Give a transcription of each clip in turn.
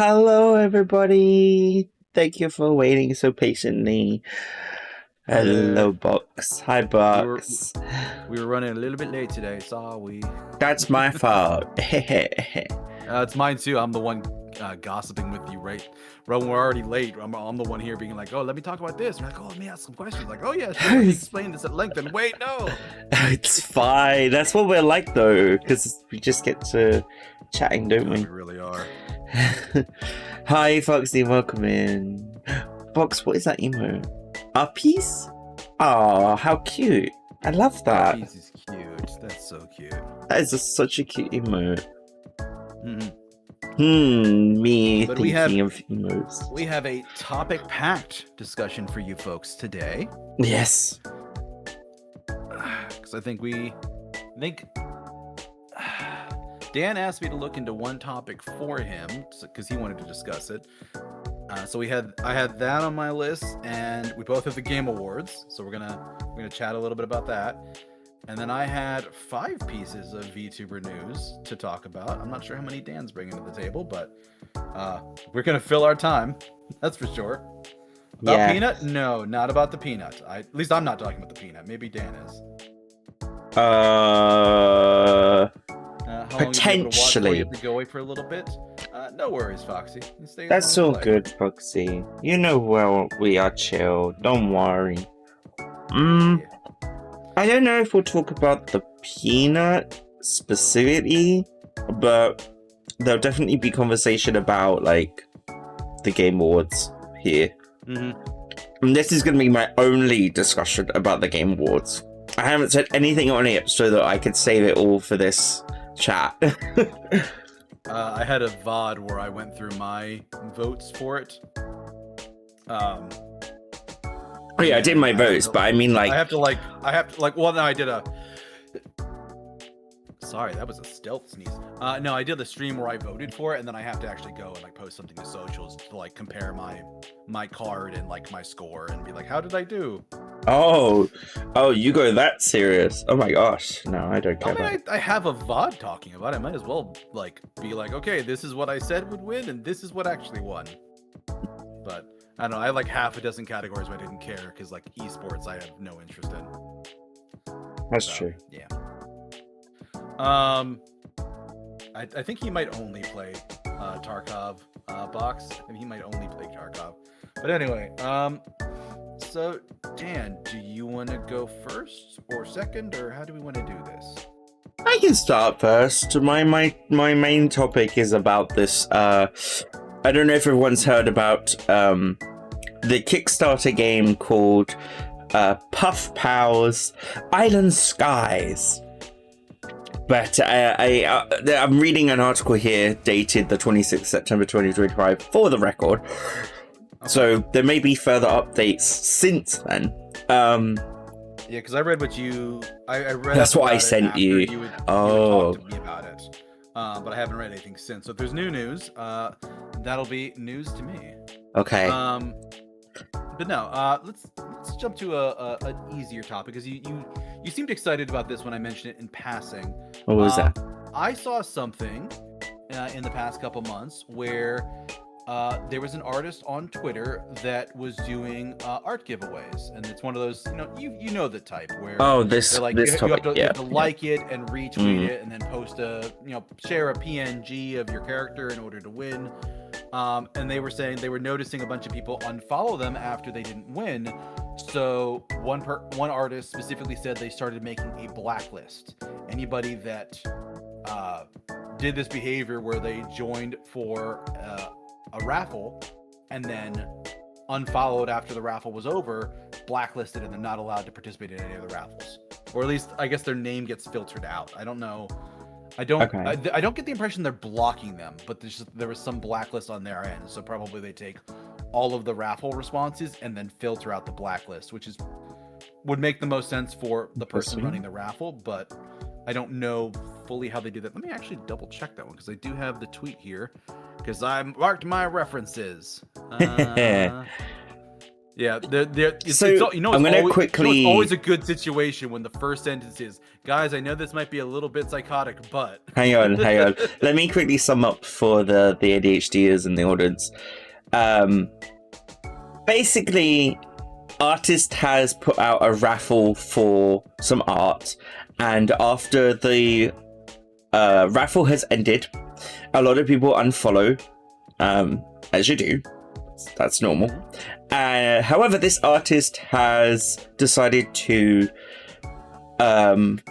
Hello, everybody. Thank you for waiting so patiently. Hi Hello, there. Box. Hi, We were Box. we were running a little bit late today, sorry. That's my fault. It's mine too. I'm the one gossiping with you, right? When we're already late, I'm the one here being like, "Oh, let me talk about this." And you're like, "Oh, let me ask some questions." Like, "Oh yeah, sure. Let me explain this at length." And wait, no. It's fine. That's what we're like, though, because we just get to chatting, don't God, we? we really are. Hi, Foxy. Welcome in. Box, what is that emo? A piece? Oh, how cute. I love Our that. piece is cute. That's so cute. That is such a cute emo. hmm Me But we have thinking of emos. we have a topic-packed discussion for you folks today, Yes. because I think Dan asked me to look into one topic for him because he wanted to discuss it. So I had that on my list, and we both have the Game Awards, so we're gonna chat a little bit about that. And then I had 5 pieces of VTuber news to talk about. I'm not sure how many Dan's bringing to the table, but we're gonna fill our time. That's for sure. About Yeah. peanut? No, not about the peanut. At least I'm not talking about the peanut. Maybe Dan is. Uh. How long have you been able to watch for? You Potentially. have to go away for a little bit. No worries, Foxy. You stay as long That's as you all like. good, Foxy. You know well we are chill. Don't worry. Mm. Yeah. I don't know if we'll talk about the peanut specifically, but there'll definitely be conversation about like the Game Awards here. Mm-hmm. And this is going to be my only discussion about the Game Awards. I haven't said anything on it so that I could save it all for this chat. I had a VOD where I went through my votes for it. Oh yeah, I did my votes, but I mean like... Well, no, I did a... Sorry, that was a stealth sneeze. No, I did the stream where I voted for it, and then I have to actually go and like post something to socials to like compare my card and like my score and be like, how did I do? Oh, you go that serious? Oh my gosh, no, I don't care about it. I have a VOD talking about it. I might as well like be like, okay, this is what I said would win, and this is what actually won. But I don't know. I have like half a dozen categories where I didn't care because like esports, I have no interest in. That's true. Yeah. I think he might only play Tarkov box. I think he might only play Tarkov. But anyway, so Dan, do you want to go first or second, or how do we want to do this? I can start first. My main topic is about this. I don't know if everyone's heard about the Kickstarter game called Puff Pow's Island Skies. But I'm reading an article here dated the 26th September 2025 for the record. Okay. So there may be further updates since then. Yeah, because I read what you... I read That's what I sent you. You had talked to me about it. But I haven't read anything since. So if there's new news, that'll be news to me. Okay. But no, let's jump to an easier topic, because you seemed excited about this when I mentioned it in passing. What was that? I saw something in the past couple months where there was an artist on Twitter that was doing art giveaways, and it's one of those, you know the type where this like, this topic, you have to like it and retweet it, and then post share a PNG of your character in order to win. And they were saying they were noticing a bunch of people unfollow them after they didn't win. So one artist specifically said they started making a blacklist. Anybody that did this behavior where they joined for a raffle and then unfollowed after the raffle was over, blacklisted, and they're not allowed to participate in any of the raffles. Or at least I guess their name gets filtered out. I don't know. I don't get the impression they're blocking them, but there was some blacklist on their end. So probably they take all of the raffle responses and then filter out the blacklist, which would make the most sense for the person running the raffle, but I don't know fully how they do that. Let me actually double check that one, because I do have the tweet here, because I marked my references. Yeah, Yeah, So, you know, I'm gonna always, quickly- it's always a good situation when the first sentence is, guys, I know this might be a little bit psychotic, but hang on. Let me quickly sum up for the ADHDers in the audience. Basically, artist has put out a raffle for some art, and after the raffle has ended, a lot of people unfollow, as you do. That's normal. However, this artist has decided to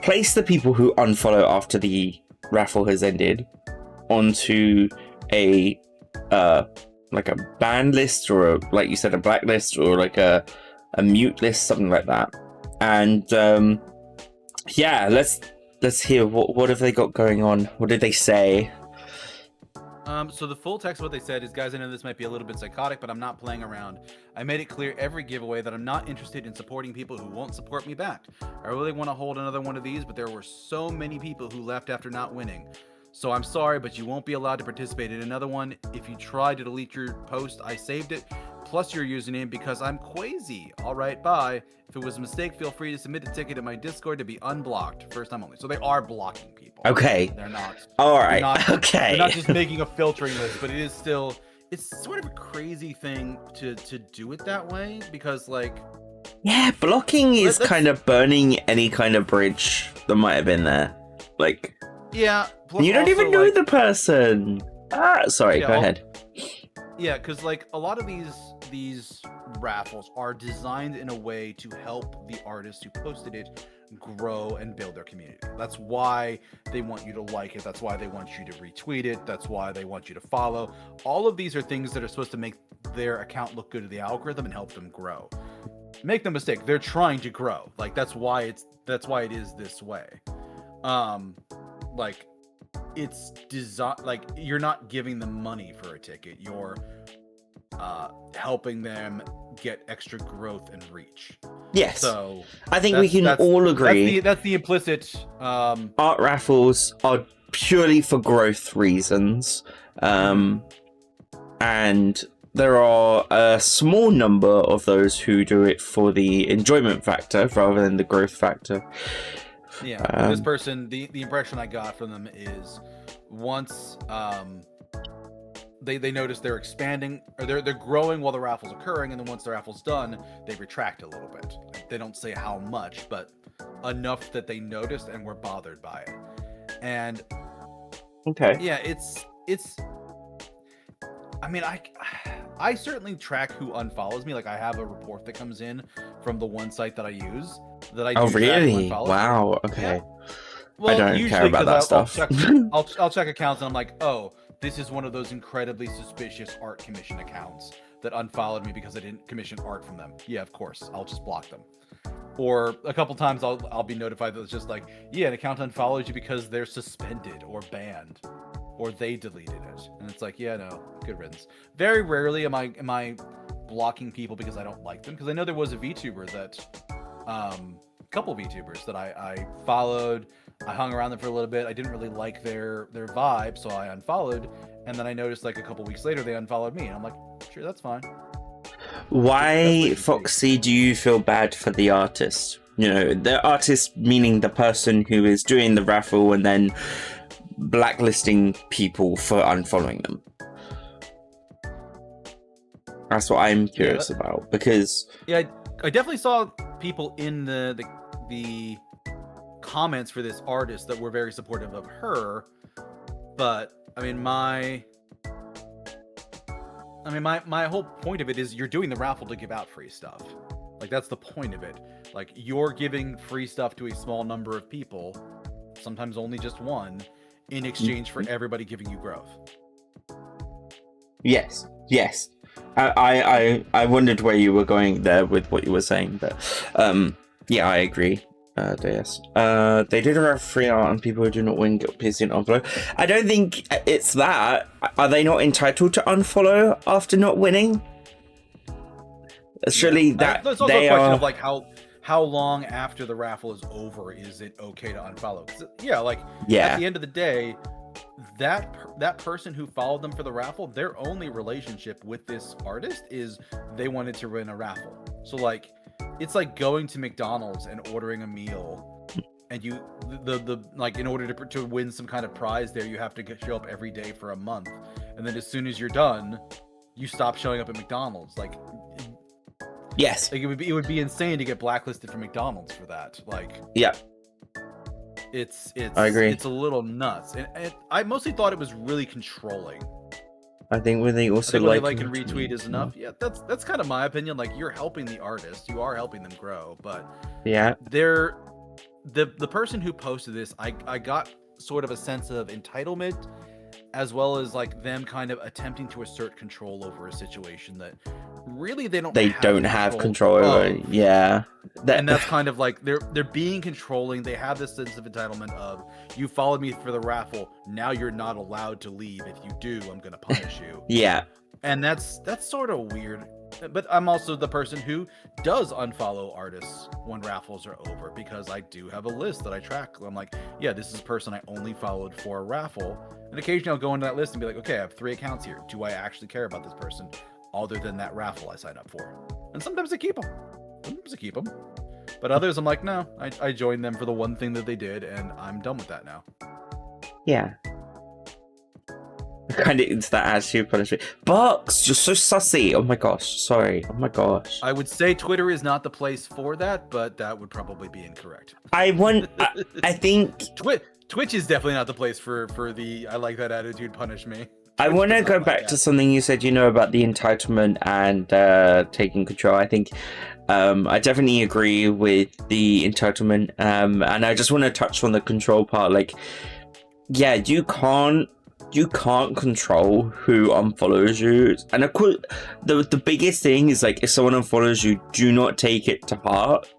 place the people who unfollow after the raffle has ended onto a like a ban list, or like you said, a blacklist, or like a mute list, something like that. And yeah, let's hear what have they got going on. What did they say? So the full text of what they said is, guys, I know this might be a little bit psychotic, but I'm not playing around. I made it clear every giveaway that I'm not interested in supporting people who won't support me back. I really want to hold another one of these, but there were so many people who left after not winning. So I'm sorry, but you won't be allowed to participate in another one. If you try to delete your post, I saved it, plus your username, because I'm crazy. All right, bye. If it was a mistake, feel free to submit a ticket in my Discord to be unblocked. First time only. So they are blocking people. Okay. They're not. All right. They're not just making a filtering list, but it is still, it's sort of a crazy thing to do it that way, because like, yeah, blocking is kind of burning any kind of bridge that might have been there. Like, yeah, you don't even know the person. Sorry, go ahead. Yeah, because like a lot of these raffles are designed in a way to help the artist who posted it grow and build their community. That's why they want you to like it. That's why they want you to retweet it. That's why they want you to follow. All of these are things that are supposed to make their account look good to the algorithm and help them grow. Make no mistake, they're trying to grow. Like that's why it is this way. Like it's designed, like you're not giving them money for a ticket. You're helping them get extra growth and reach. Yes. So I think we can all agree that's the implicit art raffles are purely for growth reasons. And there are a small number of those who do it for the enjoyment factor rather than the growth factor. Yeah, this person, the impression I got from them is once they notice they're expanding, or they're growing while the raffle's occurring, and then once the raffle's done, they retract a little bit. They don't say how much, but enough that they noticed and were bothered by it. And okay, yeah, it's. I mean, I certainly track who unfollows me. Like I have a report that comes in from the one site that I use that I do. Oh really? Wow. Me. Okay. Yeah. Well, I don't care about that stuff. I'll check accounts and I'm like, oh, this is one of those incredibly suspicious art commission accounts that unfollowed me because I didn't commission art from them. Yeah, of course. I'll just block them. Or a couple times I'll be notified that it's just like, yeah, an account unfollows you because they're suspended or banned, or they deleted it. And it's like, yeah, no, good riddance. Very rarely am I blocking people because I don't like them. Because I know there was a VTuber that, couple VTubers that I followed. I hung around them for a little bit. I didn't really like their vibe, so I unfollowed. And then I noticed like a couple weeks later they unfollowed me, and I'm like, sure, that's fine. Why, Foxy, do you feel bad for the artist? You know, the artist meaning the person who is doing the raffle and then blacklisting people for unfollowing them. That's what I'm curious about, because yeah, I definitely saw people in the comments for this artist that were very supportive of her, but I mean my whole point of it is you're doing the raffle to give out free stuff. Like that's the point of it. Like you're giving free stuff to a small number of people, sometimes only just one, in exchange for everybody giving you growth. Yes. I wondered where you were going there with what you were saying, but yeah, I agree. Deus. They did have free art and people who do not win get PC and unfollow. I don't think it's that. Are they not entitled to unfollow after not winning? Surely that there's also a question of like how long after the raffle is over is it okay to unfollow? Yeah, like at the end of the day, that person who followed them for the raffle, their only relationship with this artist is they wanted to win a raffle. So like, it's like going to McDonald's and ordering a meal, and you the like, in order to win some kind of prize there, you have to show up every day for a month, and then as soon as you're done, you stop showing up at McDonald's. Like, yes, like it would be insane to get blacklisted from McDonald's for that. Like, yeah. It's I agree. It's a little nuts, and I mostly thought it was really controlling. I think when they also like and retweet is enough. Yeah, that's kind of my opinion. Like, you're helping the artist, you are helping them grow, but yeah, the person who posted this, I got sort of a sense of entitlement, as well as like them kind of attempting to assert control over a situation that really they don't have control over. Yeah, and that's kind of like they're being controlling. They have this sense of entitlement of, you followed me for the raffle, now you're not allowed to leave. If you do, I'm gonna punish you. Yeah, and that's sort of weird. But I'm also the person who does unfollow artists when raffles are over, because I do have a list that I track. I'm like, yeah, this is a person I only followed for a raffle, and occasionally I'll go into that list and be like, okay, I have 3 accounts here. Do I actually care about this person other than that raffle I signed up for? And sometimes I keep them. But others I'm like, no, I joined them for the one thing that they did, and I'm done with that now. Yeah. Kind of into that attitude punishment. Bucks, you're so sussy. Oh my gosh, sorry. Oh my gosh. I would say Twitter is not the place for that, but that would probably be incorrect. I think Twitch is definitely not the place for the I like that attitude punish me. I want to go back to something you said, about the entitlement and taking control. I think I definitely agree with the entitlement, and I just want to touch on the control part. Like, yeah, you can't control who unfollows you, and of course the biggest thing is, like, if someone unfollows you, do not take it to heart.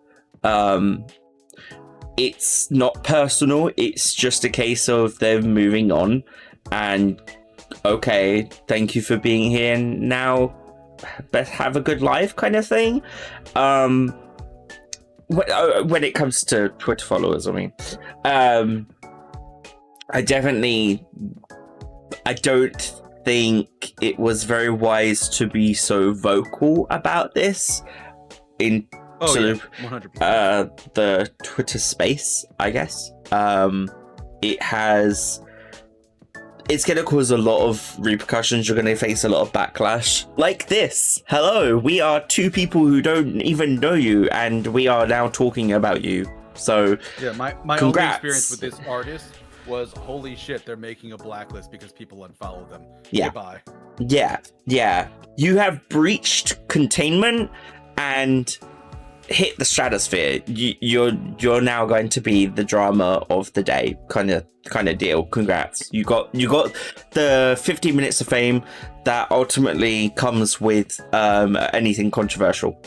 It's not personal, it's just a case of them moving on, and okay, thank you for being here, and now best have a good life, kind of thing. When it comes to Twitter followers, I mean, I don't think it was very wise to be so vocal about this in the Twitter space, I guess. It's going to cause a lot of repercussions. You're going to face a lot of backlash. Like this. Hello, we are 2 people who don't even know you, and we are now talking about you. So, yeah, my only experience with this artist was, holy shit, they're making a blacklist because people unfollow them. Yeah. Goodbye. Yeah. You have breached containment and hit the stratosphere. You're now going to be the drama of the day, kind of deal. Congrats. You got the 15 minutes of fame that ultimately comes with anything controversial.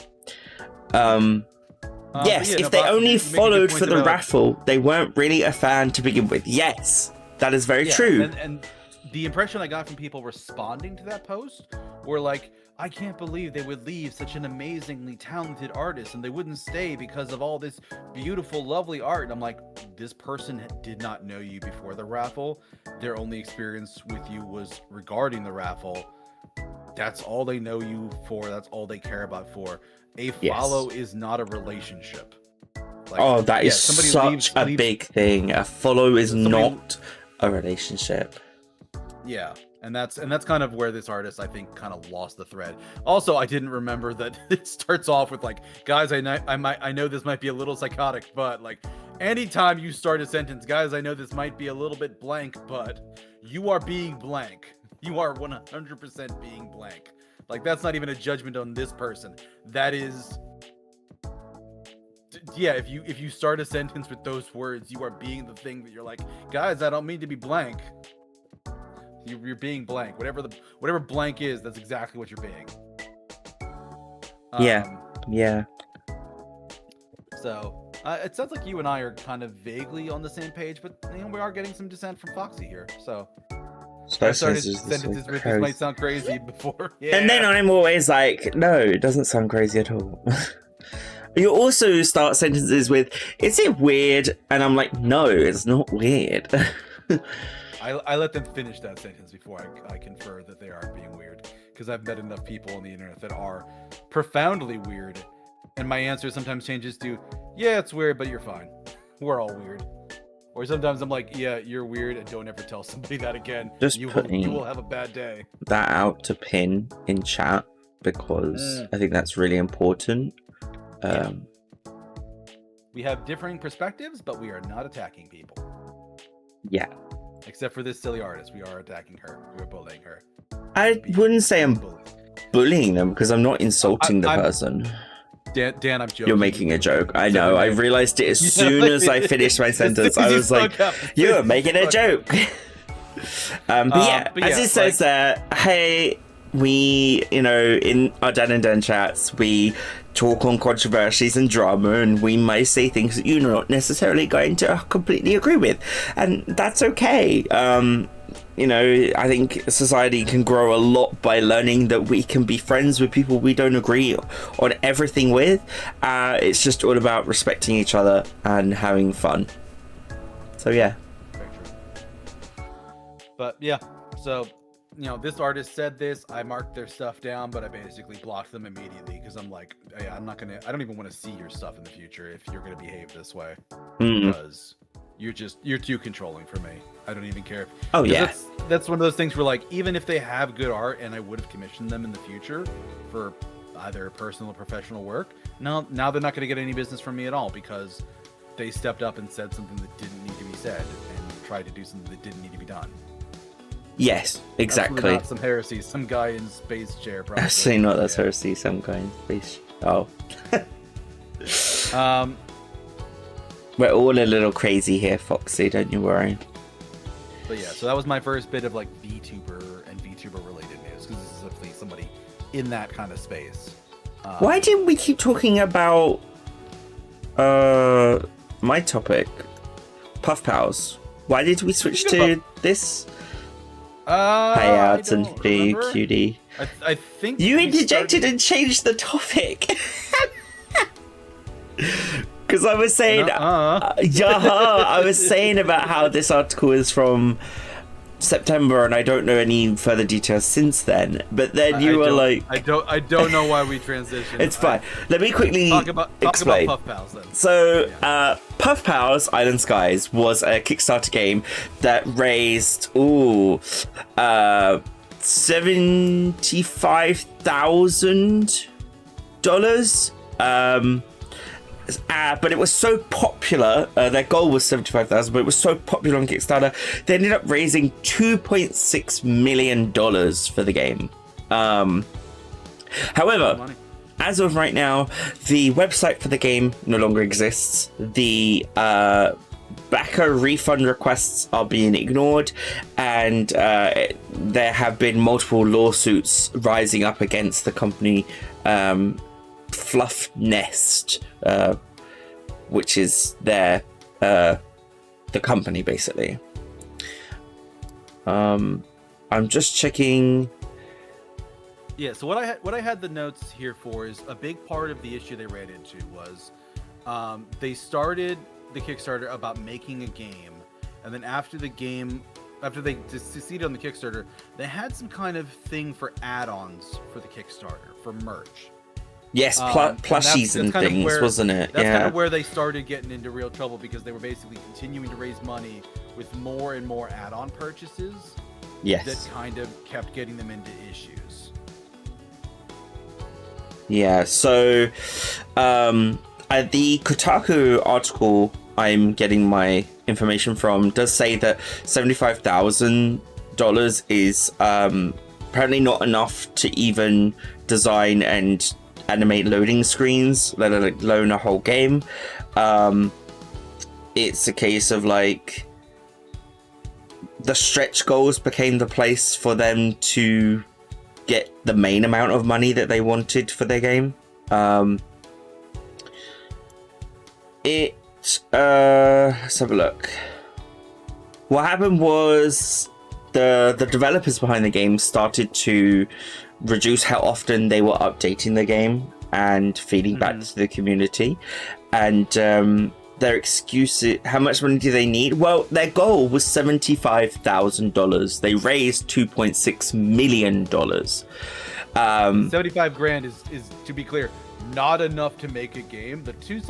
If they only followed for the raffle, they weren't really a fan to begin with. Yes, that is very true. And the impression I got from people responding to that post were like, I can't believe they would leave such an amazingly talented artist and they wouldn't stay because of all this beautiful, lovely art. And I'm like, this person did not know you before the raffle. Their only experience with you was regarding the raffle. That's all they know you for. That's all they care about for. A follow is not a relationship. Like, that is such a big thing. A follow is not a relationship. Yeah, and that's kind of where this artist, I think, kind of lost the thread. Also, I didn't remember that it starts off with like, guys, I know this might be a little psychotic, but like, anytime you start a sentence, guys, I know this might be a little bit blank, but you are being blank. You are 100% being blank. Like, that's not even a judgment on this person. That is, yeah, if you start a sentence with those words, you are being the thing that you're like, guys, I don't mean to be blank. You're being blank. Whatever blank is, that's exactly what you're being. Yeah. So it sounds like you and I are kind of vaguely on the same page, but we are getting some dissent from Foxy here. So I started sentences with this might sound crazy before. Yeah. And then I'm always like, no, it doesn't sound crazy at all. You also start sentences with, is it weird? And I'm like, no, it's not weird. I let them finish that sentence before I confer that they are being weird, because I've met enough people on the internet that are profoundly weird, and my answer sometimes changes to, yeah, it's weird, but you're fine. We're all weird. Or sometimes I'm like, yeah, you're weird, and don't ever tell somebody that again. Just you putting will have a bad day. that out to pin in chat, because I think that's really important. We have differing perspectives, but we are not attacking people. Yeah. Except for this silly artist. We are attacking her. We are bullying her. I wouldn't say I'm bullying them, because I'm not insulting the person. Dan, I'm joking. You're making a joke. I know. I realized it as soon as I finished my sentence. I was like, you're making a joke. But as it says there, hey, we, in our Dan and Dan chats, we talk on controversies and drama, and we may say things that you're not necessarily going to completely agree with. And that's okay. I think society can grow a lot by learning that we can be friends with people we don't agree on everything with. It's just all about respecting each other and having fun. So yeah. Very true. But yeah, so this artist said this. I marked their stuff down, but I basically blocked them immediately, because I'm like, hey, I don't even want to see your stuff in the future if you're gonna behave this way, because you're too controlling for me. I don't even care. Oh yeah, that's one of those things where, like, even if they have good art and I would have commissioned them in the future for either personal or professional work, now they're not going to get any business from me at all, because they stepped up and said something that didn't need to be said and tried to do something that didn't need to be done. Yes, exactly. Absolutely not some heresy, some guy in space chair. Probably. Absolutely not. That's heresy. Some guy in space. Oh. We're all a little crazy here, Foxy. Don't you worry. But yeah, so that was my first bit of like VTuber and VTuber related news, because this is definitely somebody in that kind of space. Why didn't we keep talking about my topic, Puff Pals? Why did we switch to this? Payouts and BQD. I think you interjected and changed the topic. Because I was saying, I was saying about how this article is from September, and I don't know any further details since then. But then you were like, I don't know why we transitioned. It's fine. Let me quickly explain. Talk about Puff Pals then. So, Puff Pals Island Skies was a Kickstarter game that raised $75,000. But it was so popular, their goal was 75,000, but it was so popular on Kickstarter, they ended up raising $2.6 million for the game. However, as of right now, the website for the game no longer exists. The backer refund requests are being ignored, and there have been multiple lawsuits rising up against the company Fluff Nest, which is the company basically. I'm just checking. Yeah, so what I had the notes here for is a big part of the issue they ran into was they started the Kickstarter about making a game, and then after they succeeded on the Kickstarter, they had some kind of thing for add-ons for the Kickstarter, for merch. Yes, plushies and things, wasn't it? That's kind of where they started getting into real trouble, because they were basically continuing to raise money with more and more add-on purchases. Yes. That kind of kept getting them into issues. Yeah, so the Kotaku article I'm getting my information from does say that $75,000 is apparently not enough to even design and animate loading screens, let alone a whole game. It's a case of like the stretch goals became the place for them to get the main amount of money that they wanted for their game. Let's have a look. What happened was the developers behind the game started to reduce how often they were updating the game and feeding back to the community, and their excuse, how much money do they need? Well, their goal was $75,000. They raised $2.6 million. 75 grand is, to be clear, not enough to make a game. The 2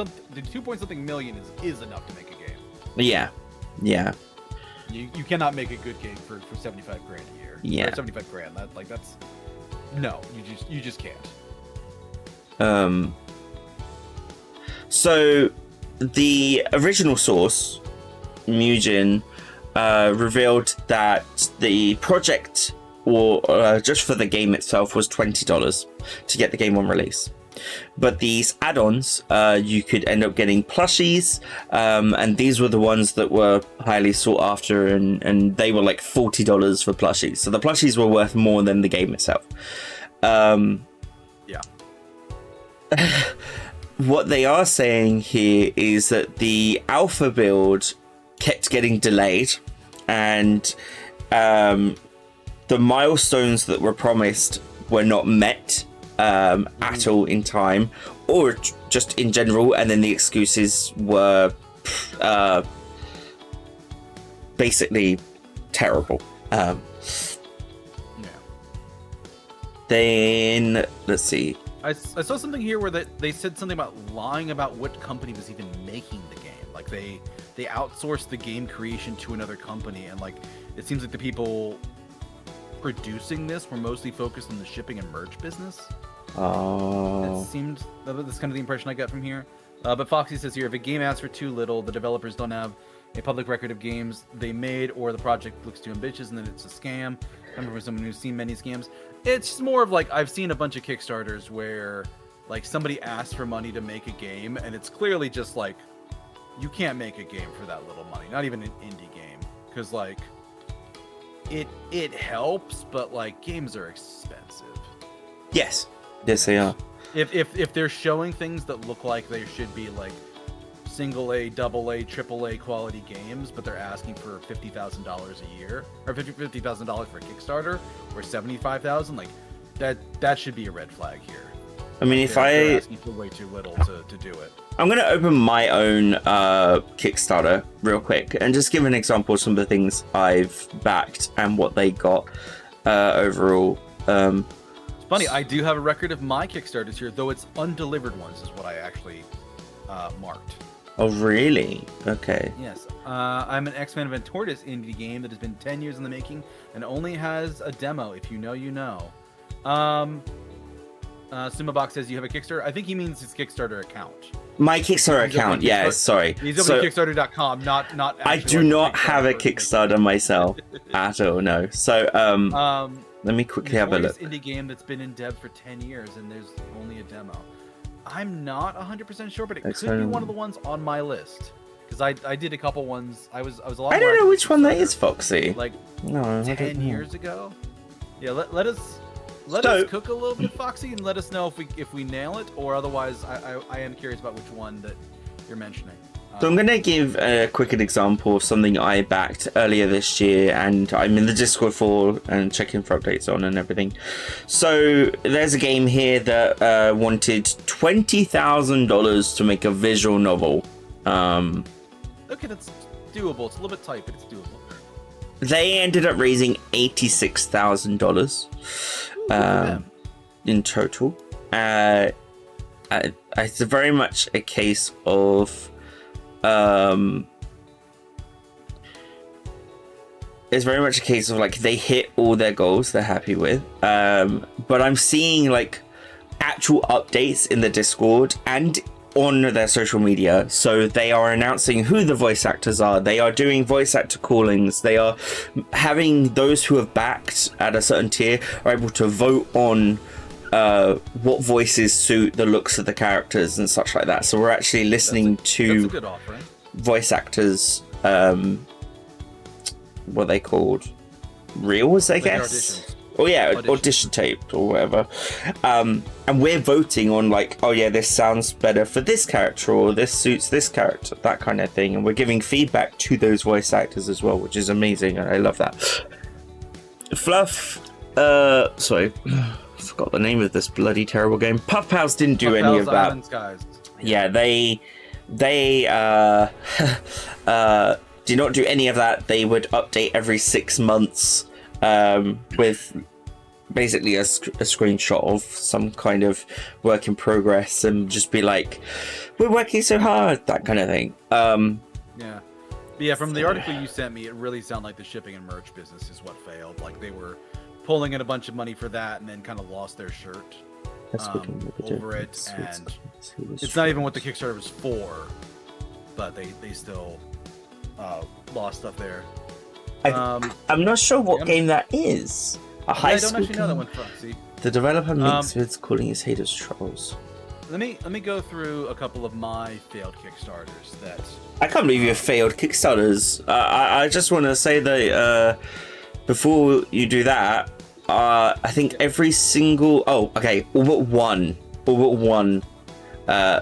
point something million is enough to make a game. Yeah. You cannot make a good game for 75 grand a year. Yeah. Or 75 grand. That's no, you just can't. So the original source, Mugen, revealed that the project, or just for the game itself, was $20 to get the game on release. But these add-ons, you could end up getting plushies, and these were the ones that were highly sought after, and they were like $40 for plushies. So the plushies were worth more than the game itself. Yeah. What they are saying here is that the alpha build kept getting delayed, and the milestones that were promised were not met at all in time, or just in general, and then the excuses were basically terrible. Then let's see. I saw something here where they said something about lying about what company was even making the game. Like they outsourced the game creation to another company, and like it seems like the people producing this were mostly focused on the shipping and merch business. Oh. It seemed that's kind of the impression I got from here. But Foxy says here, if a game asks for too little, the developers don't have a public record of games they made, or the project looks too ambitious and then it's a scam. I remember someone who's seen many scams. It's more of like, I've seen a bunch of Kickstarters where like somebody asks for money to make a game, and it's clearly just like, you can't make a game for that little money, not even an indie game, because like it helps, but like games are expensive. Yes they are. If they're showing things that look like they should be like single A, double A, triple A quality games, but they're asking for $50,000 a year, or $50,000 for a Kickstarter, or $75,000, like that should be a red flag here. I mean, if they're asking for way too little to do it. I'm going to open my own Kickstarter real quick and just give an example of some of the things I've backed and what they got overall. It's funny, I do have a record of my Kickstarters here, though it's undelivered ones is what I actually marked. Oh, really? Okay. Yes. I'm an X-Men Ventortis indie game that has been 10 years in the making and only has a demo. If you know, you know. Sumabox says you have a Kickstarter. I think he means his Kickstarter account. My Kickstarter account, yeah, sorry. He's over at Kickstarter.com, not I do not have a Kickstarter myself at all, no. So, let me quickly have a look. Indie game that's been in dev for 10 years and there's only a demo. I'm not 100% sure, but it could be one of the ones on my list. Because I did a couple ones. I was a lot. I don't know which one that is, Foxy. Like no, 10 years ago. Yeah, let us cook a little bit, Foxy, and let us know if we nail it, or otherwise I am curious about which one that you're mentioning. So I'm going to give a quick example of something I backed earlier this year, and I'm in the Discord for and checking for updates on and everything. So there's a game here that wanted $20,000 to make a visual novel. Okay, that's doable. It's a little bit tight, but it's doable. They ended up raising $86,000 in total. It's very much a case of it's very much a case of like they hit all their goals they're happy with, but I'm seeing like actual updates in the Discord and on their social media. So they are announcing who the voice actors are, they are doing voice actor callings, they are having those who have backed at a certain tier are able to vote on what voices suit the looks of the characters and such like that. So we're actually listening to that's a good offering. Voice actors, what are they called? Reels, I guess. Oh yeah, audition tape or whatever. And we're voting on like, oh yeah, this sounds better for this character, or this suits this character, that kind of thing. And we're giving feedback to those voice actors as well, which is amazing, and I love that. Fluff, sorry, I forgot the name of this bloody terrible game. Puff Pals didn't do any of that. Skies. Yeah, they they do not do any of that. They would update every 6 months with basically a screenshot of some kind of work in progress and just be like, we're working so hard, that kind of thing. Yeah. But yeah, from the article you sent me, it really sounded like the shipping and merch business is what failed. Like they were pulling in a bunch of money for that and then kind of lost their shirt over it. And it's not even what the Kickstarter was for, but they still lost stuff there. I'm not sure what game that is. I don't actually know that one. See, the developer mixed with calling his haters trolls. Let me go through a couple of my failed Kickstarters that I can't believe you failed Kickstarters. I just want to say that before you do that, I think every single all but one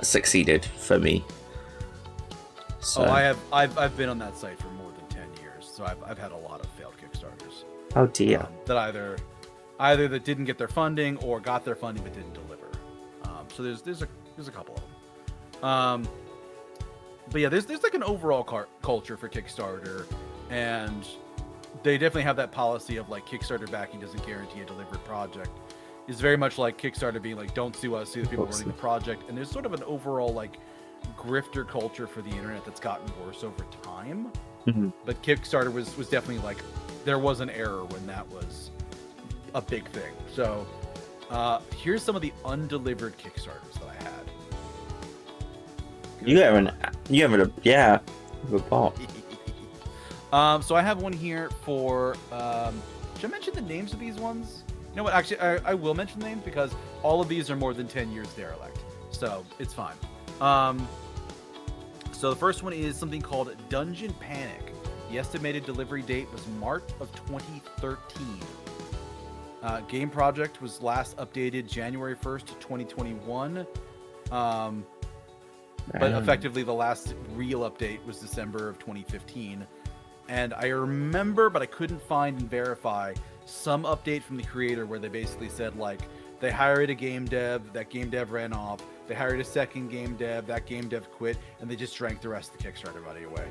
succeeded for me. So. I've been on that site for more than 10 years, so I've had a lot of failed Kickstarters. Oh dear. That either that didn't get their funding or got their funding but didn't deliver. So there's a couple of them. But yeah, there's like an overall culture for Kickstarter, and they definitely have that policy of like Kickstarter backing doesn't guarantee a delivered project. It's very much like Kickstarter being like, don't sue us, sue the people running the project. And there's sort of an overall like grifter culture for the internet that's gotten worse over time. Mm-hmm. But Kickstarter was definitely like, there was an error when that was a big thing. So here's some of the undelivered Kickstarters that I had. You haven't, yeah, a bot. So I have one here for, should I mention the names of these ones? You know what, actually, I will mention the names because all of these are more than 10 years derelict. So it's fine. So the first one is something called Dungeon Panic. The estimated delivery date was March of 2013. Game project was last updated January 1st, 2021. But effectively the last real update was December of 2015. And I remember, but I couldn't find and verify, some update from the creator where they basically said, like, they hired a game dev, that game dev ran off, they hired a second game dev, that game dev quit, and they just drank the rest of the Kickstarter money away.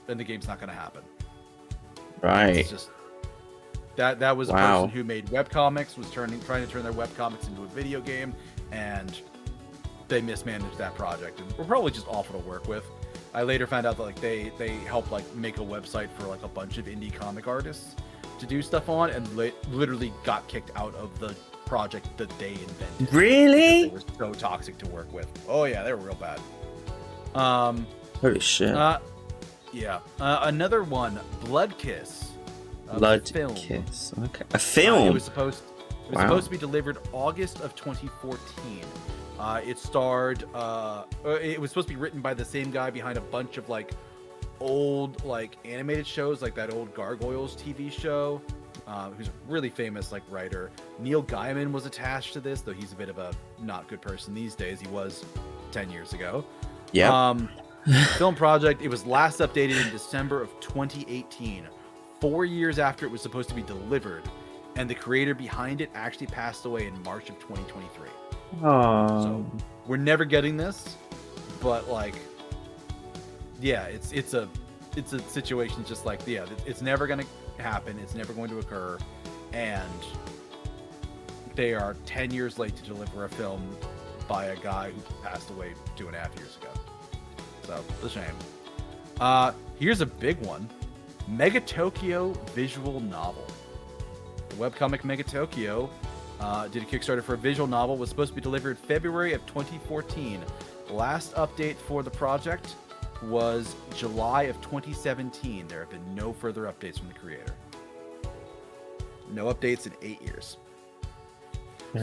And the game's not going to happen. Right. It's just... That was a person who made webcomics, was trying to turn their webcomics into a video game, and they mismanaged that project and were probably just awful to work with. I later found out that like they helped like make a website for like a bunch of indie comic artists to do stuff on, and literally got kicked out of the project that they invented. Really? They were so toxic to work with. Oh yeah, they were real bad. Holy shit. Yeah. Another one, Blood Kiss. Blood Kiss. Okay. A film. It was supposed to be delivered August of 2014. It starred. It was supposed to be written by the same guy behind a bunch of like old like animated shows, like that old Gargoyles TV show. Who's a really famous like writer. Neil Gaiman was attached to this, though he's a bit of a not good person these days. He was 10 years ago. Yeah. Film project. It was last updated in December of 2018. 4 years after it was supposed to be delivered, and the creator behind it actually passed away in March of 2023. So we're never getting this, but like, yeah, it's a situation just like, yeah, it's never gonna happen. It's never going to occur, and they are 10 years late to deliver a film by a guy who passed away 2.5 years ago. So it's a shame. Here's a big one. Mega Tokyo visual novel. The webcomic Mega Tokyo did a Kickstarter for a visual novel, was supposed to be delivered February of 2014. Last update for the project was July of 2017. There have been no further updates from the creator. No updates in 8 years.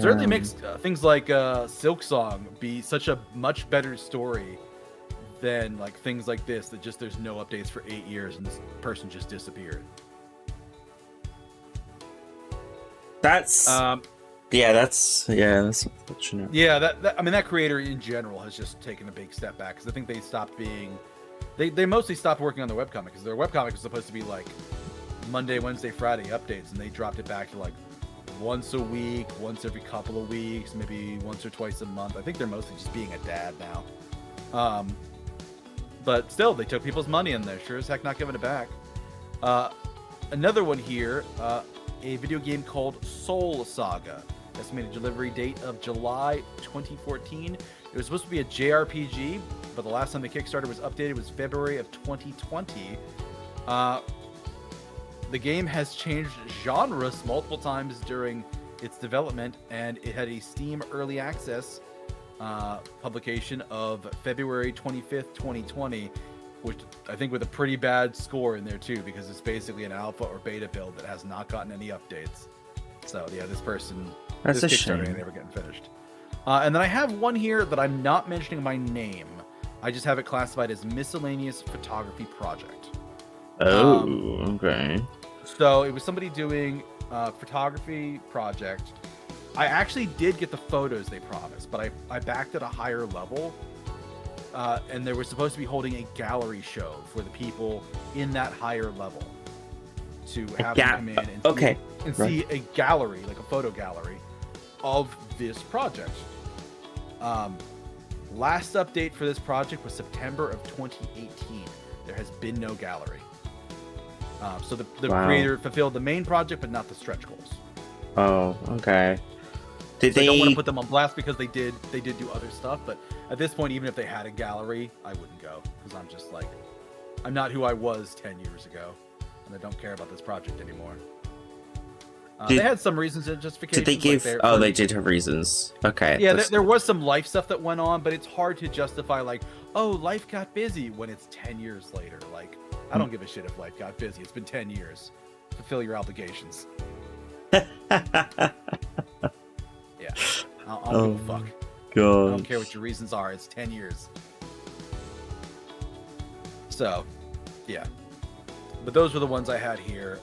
Certainly makes things like Silk Song be such a much better story than like things like this, that just there's no updates for 8 years and this person just disappeared. That's that's unfortunate. Yeah, that I mean, that creator in general has just taken a big step back, because I think they stopped being, they mostly stopped working on their webcomic, because their webcomic was supposed to be like Monday, Wednesday, Friday updates, and they dropped it back to like once a week, once every couple of weeks, maybe once or twice a month. I think they're mostly just being a dad now. But still, they took people's money and they're sure as heck not giving it back. Another one here, a video game called Soul Saga. Estimated delivery date of July 2014. It was supposed to be a JRPG, but the last time the Kickstarter was updated was February of 2020. The game has changed genres multiple times during its development, and it had a Steam Early Access publication of February 25th, 2020, which I think with a pretty bad score in there too, because it's basically an alpha or beta build that has not gotten any updates. So yeah, this That's a Kickstarter shame. ain't never getting finished. And then I have one here that I'm not mentioning by name. I just have it classified as miscellaneous photography project. Oh, okay. So it was somebody doing a photography project. I actually did get the photos they promised, but I backed at a higher level. And they were supposed to be holding a gallery show for the people in that higher level to have them come in and see a gallery, like a photo gallery of this project. Last update for this project was September of 2018. There has been no gallery. So the creator fulfilled the main project, but not the stretch goals. Oh, okay. I don't want to put them on blast because they did do other stuff, but at this point, even if they had a gallery, I wouldn't go because I'm just like, I'm not who I was 10 years ago, and I don't care about this project anymore. They had some reasons and justifications. Did they give? They did have reasons. Okay. Yeah, there was some life stuff that went on, but it's hard to justify like, oh, life got busy when it's 10 years later. Like, I don't give a shit if life got busy. It's been 10 years. Fulfill your obligations. Yeah. I don't give a fuck. God. I don't care what your reasons are. It's 10 years. So, yeah. But those were the ones I had here.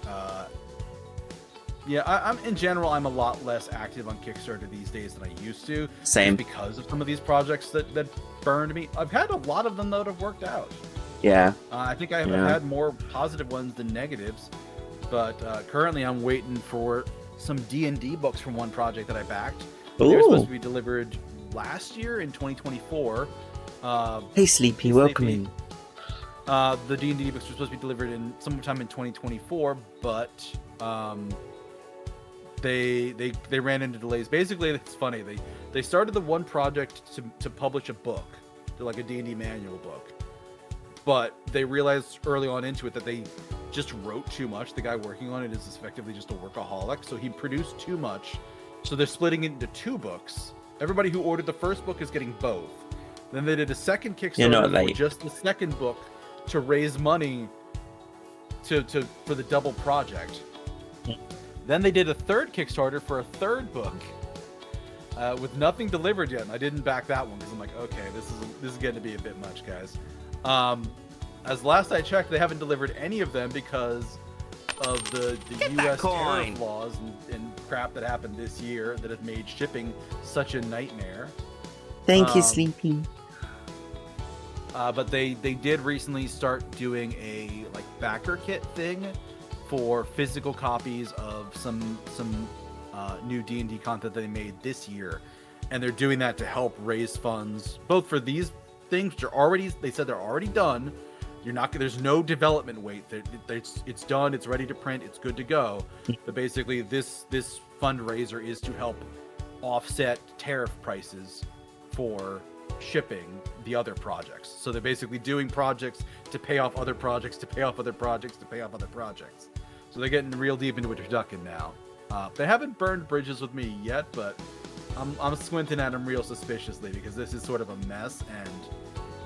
Yeah, I'm in general, I'm a lot less active on Kickstarter these days than I used to. Same. Because of some of these projects that burned me. I've had a lot of them that have worked out. Yeah. I think I've had more positive ones than negatives. But currently I'm waiting for some D&D books from one project that I backed. They were supposed to be delivered last year in 2024. Hey, Sleepy, welcome in. The D&D books were supposed to be delivered in sometime in 2024, but they ran into delays. Basically, it's funny. They started the one project to publish a book, like a D&D manual book, but they realized early on into it that they just wrote too much. The guy working on it is effectively just a workaholic, so he produced too much. So they're splitting it into two books. Everybody who ordered the first book is getting both. Then they did a second Kickstarter for just the second book to raise money for the double project. Then they did a third Kickstarter for a third book with nothing delivered yet. And I didn't back that one because I'm like, okay, this is getting to be a bit much, guys. As last I checked, they haven't delivered any of them because of the U.S. tariff laws and crap that happened this year that have made shipping such a nightmare. Thank you, Sleepy. But they did recently start doing a like backer kit thing for physical copies of some new D&D content that they made this year, and they're doing that to help raise funds both for these things which are they said they're already done. There's no development wait. It's done. It's ready to print. It's good to go. But basically, this fundraiser is to help offset tariff prices for shipping the other projects. So they're basically doing projects to pay off other projects, to pay off other projects, to pay off other projects. So they're getting real deep into what they're ducking now. They haven't burned bridges with me yet, but I'm squinting at them real suspiciously because this is sort of a mess, and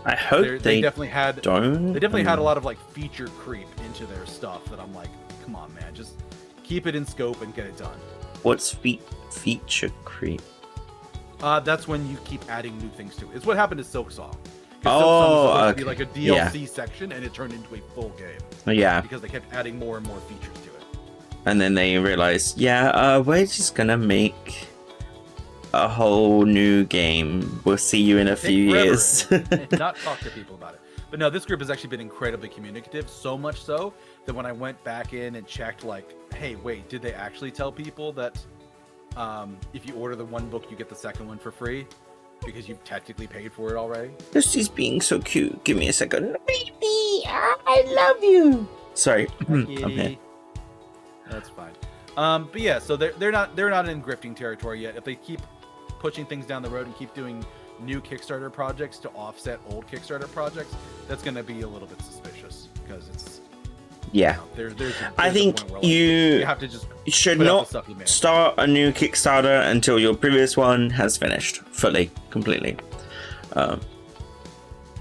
I hope they definitely had don't. They definitely had a lot of like feature creep into their stuff that I'm like, come on, man, just keep it in scope and get it done. What's feature creep? That's when you keep adding new things to it. It's what happened to Silksong. Oh, Silksong was supposed to be like a DLC section, and it turned into a full game. Yeah. Because they kept adding more and more features to it. And then they realized, we're just gonna make a whole new game. We'll see you in a few years. And not talk to people about it. But no, this group has actually been incredibly communicative, so much so that when I went back in and checked, like, hey, wait, did they actually tell people that if you order the one book, you get the second one for free? because you've technically paid for it already. Lucy's being so cute. Give me a second. Baby, I love you. Sorry, I'm here. That's fine. But yeah, so they're not in grifting territory yet. If they keep pushing things down the road and keep doing new Kickstarter projects to offset old Kickstarter projects, that's going to be a little bit suspicious because it's there's I think a point where, you have to just should put out not the stuff you made. start a new Kickstarter until your previous one has finished completely.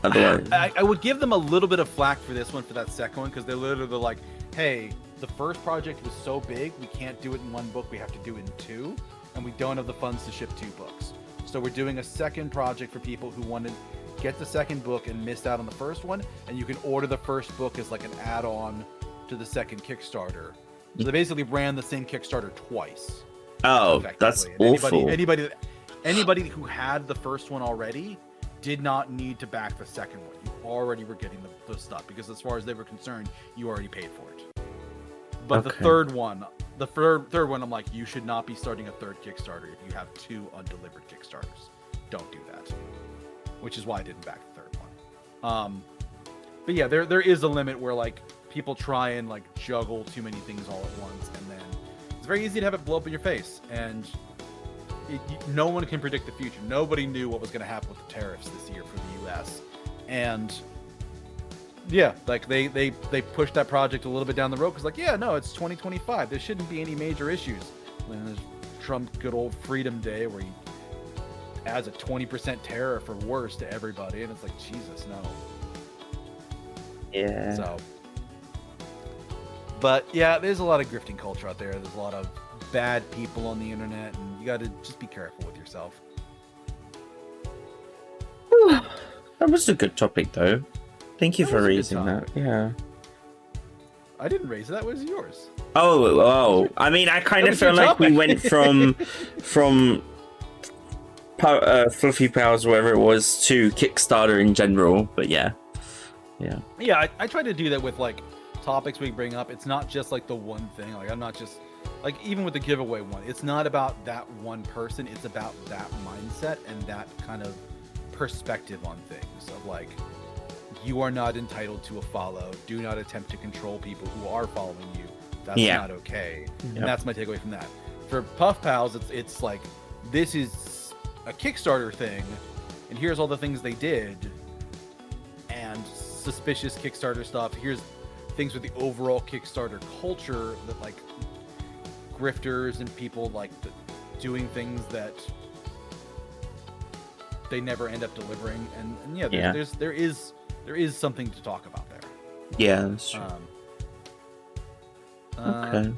Otherwise, I would give them a little bit of flack for this one, for that second one, because they're literally like, hey, the first project was so big, we can't do it in one book, we have to do it in two, and we don't have the funds to ship 2 books. So we're doing a second project for people who want to get the second book and missed out on the first one, and you can order the first book as like an add-on to the second Kickstarter. So they basically ran the same Kickstarter twice. Oh, that's awful. Anybody who had the first one already did not need to back the second one. You already were getting the stuff, because as far as they were concerned, you already paid for it. But the third one, I'm like, you should not be starting a third Kickstarter if you have 2 undelivered Kickstarters. Don't do that. Which is why I didn't back the third one. But yeah, there is a limit where like people try and like juggle too many things all at once, and then it's very easy to have it blow up in your face. And no one can predict the future. Nobody knew what was going to happen with the tariffs this year for the U.S. And yeah, like they pushed that project a little bit down the road because like, yeah, no, it's 2025. There shouldn't be any major issues. When there's Trump's good old Freedom Day where he adds a 20% tariff or worse to everybody, and it's like, Jesus, no. Yeah. So, but yeah, there's a lot of grifting culture out there. There's a lot of bad people on the internet, and you got to just be careful with yourself. That was a good topic, though. Thank you for raising that. Yeah. I didn't raise it. That was yours. Oh. I mean, I kind of feel like we went from Fluffy Pals, whatever it was, to Kickstarter in general. But yeah. I try to do that with like topics we bring up. It's not just like the one thing. Like I'm not just like, even with the giveaway one, it's not about that one person. It's about that mindset and that kind of perspective on things of like, you are not entitled to a follow. Do not attempt to control people who are following you. That's not okay. Yep. And that's my takeaway from that. For Puff Pals, it's like, this is a Kickstarter thing, and here's all the things they did, and suspicious Kickstarter stuff. Here's things with the overall Kickstarter culture that like grifters and people like doing things that they never end up delivering. And there is something to talk about there. Yeah, that's true. Okay.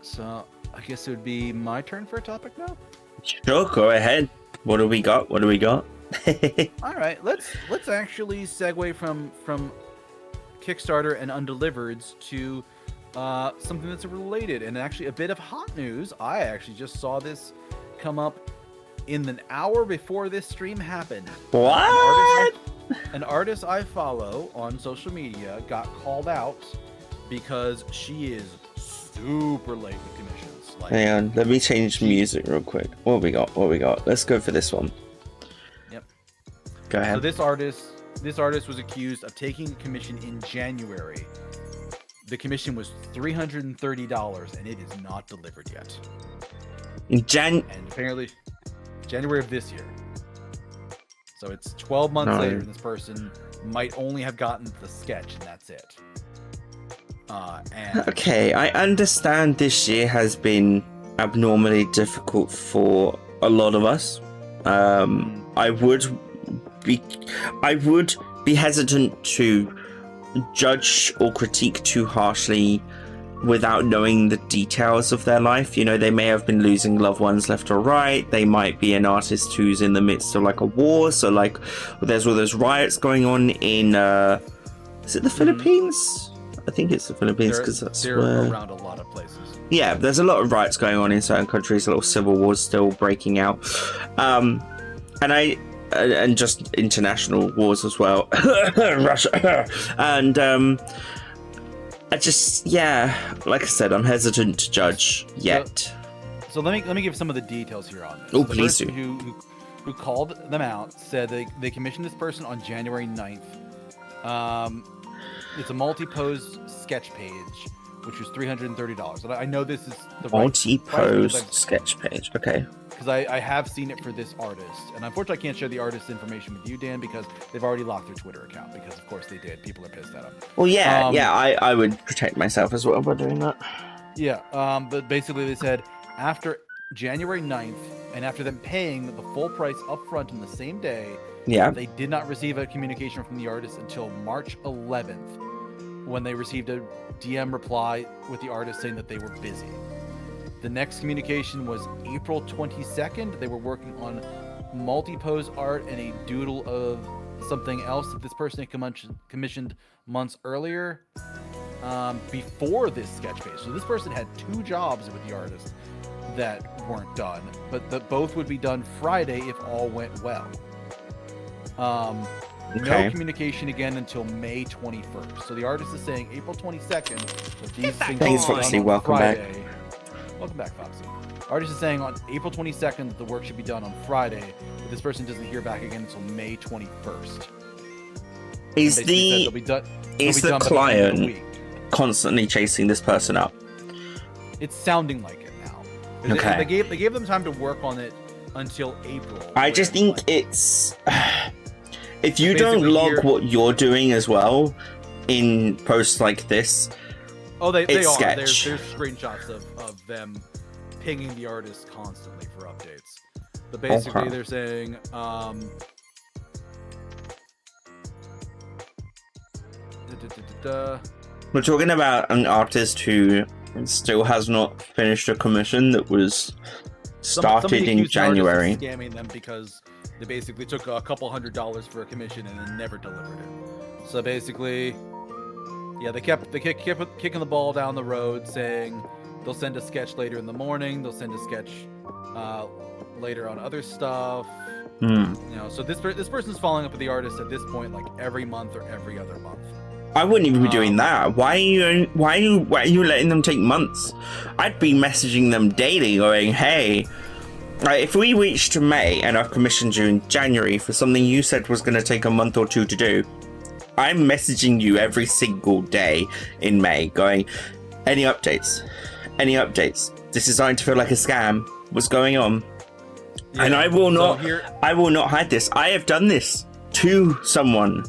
So I guess it would be my turn for a topic now. Sure, go ahead. What do we got? All right, let's actually segue from Kickstarter and undelivereds to something that's related and actually a bit of hot news. I actually just saw this come up in an hour before this stream happened. What? An artist I follow on social media got called out because she is super late with commissions. Like, hang on, let me change music real quick. What we got? Let's go for this one. Yep. Go ahead. So this artist was accused of taking a commission in January. The commission was $330 and it is not delivered yet. And apparently January of this year. So it's 12 months later, and this person might only have gotten the sketch, and that's it. Okay, I understand this year has been abnormally difficult for a lot of us. I would be hesitant to judge or critique too harshly without knowing the details of their life. You know, they may have been losing loved ones left or right. They might be an artist who's in the midst of like a war. So like there's all those riots going on in is it the Philippines? I think it's the Philippines, because they're around a lot of places. Yeah, there's a lot of riots going on in certain countries, a lot of civil wars still breaking out. And just international wars as well. Russia. And I just, like I said, I'm hesitant to judge yet. So let me give some of the details here on this. Oh, So the please person do. who called them out said they commissioned this person on January 9th. It's a multi-pose sketch page, which was $330. And I know this is the right Multi-pose sketch page. Okay. because I have seen it for this artist, and unfortunately I can't share the artist's information with you, Dan, because they've already locked their Twitter account, because of course they did. People are pissed at them. Well, yeah, I would protect myself as well by doing that. Yeah, but basically they said after January 9th, and after them paying the full price up front on the same day, Yeah. they did not receive a communication from the artist until March 11th, when they received a DM reply with the artist saying that they were busy. The next communication was April 22nd. They were working on multi-pose art and a doodle of something else that this person had commissioned months earlier, before this sketch page. So this person had 2 jobs with the artist that weren't done, but both would be done Friday if all went well. No communication again until May 21st. So the artist is saying April 22nd that these things Thanks, will be Foxy. done on Welcome back. Friday. Welcome back, Foxy. Artist is saying on April 22nd that the work should be done on Friday, but this person doesn't hear back again until May 21st. Is the client constantly chasing this person up? It's sounding like it now. Okay. They gave them time to work on it until April. I just think it's if you don't log what you're doing as well in posts like this. Oh, they are. Sketch. There's screenshots of them pinging the artist constantly for updates. But basically, they're saying, we're talking about an artist who still has not finished a commission that was started in January. Scamming them because they basically took a couple $100 for a commission and then never delivered it. So basically, yeah, they kept kicking the ball down the road, saying they'll send a sketch later in the morning. They'll send a sketch later on other stuff. You know, so this person's following up with the artist at this point, like every month or every other month. I wouldn't even be doing that. Why are you letting them take months? I'd be messaging them daily, going, "Hey, like, if we reached May and I commissioned you in January for something you said was going to take a month or 2 to do, I'm messaging you every single day in May, going, any updates? Any updates? This is starting to feel like a scam. What's going on?" Yeah, and I will not hide this. I have done this to someone.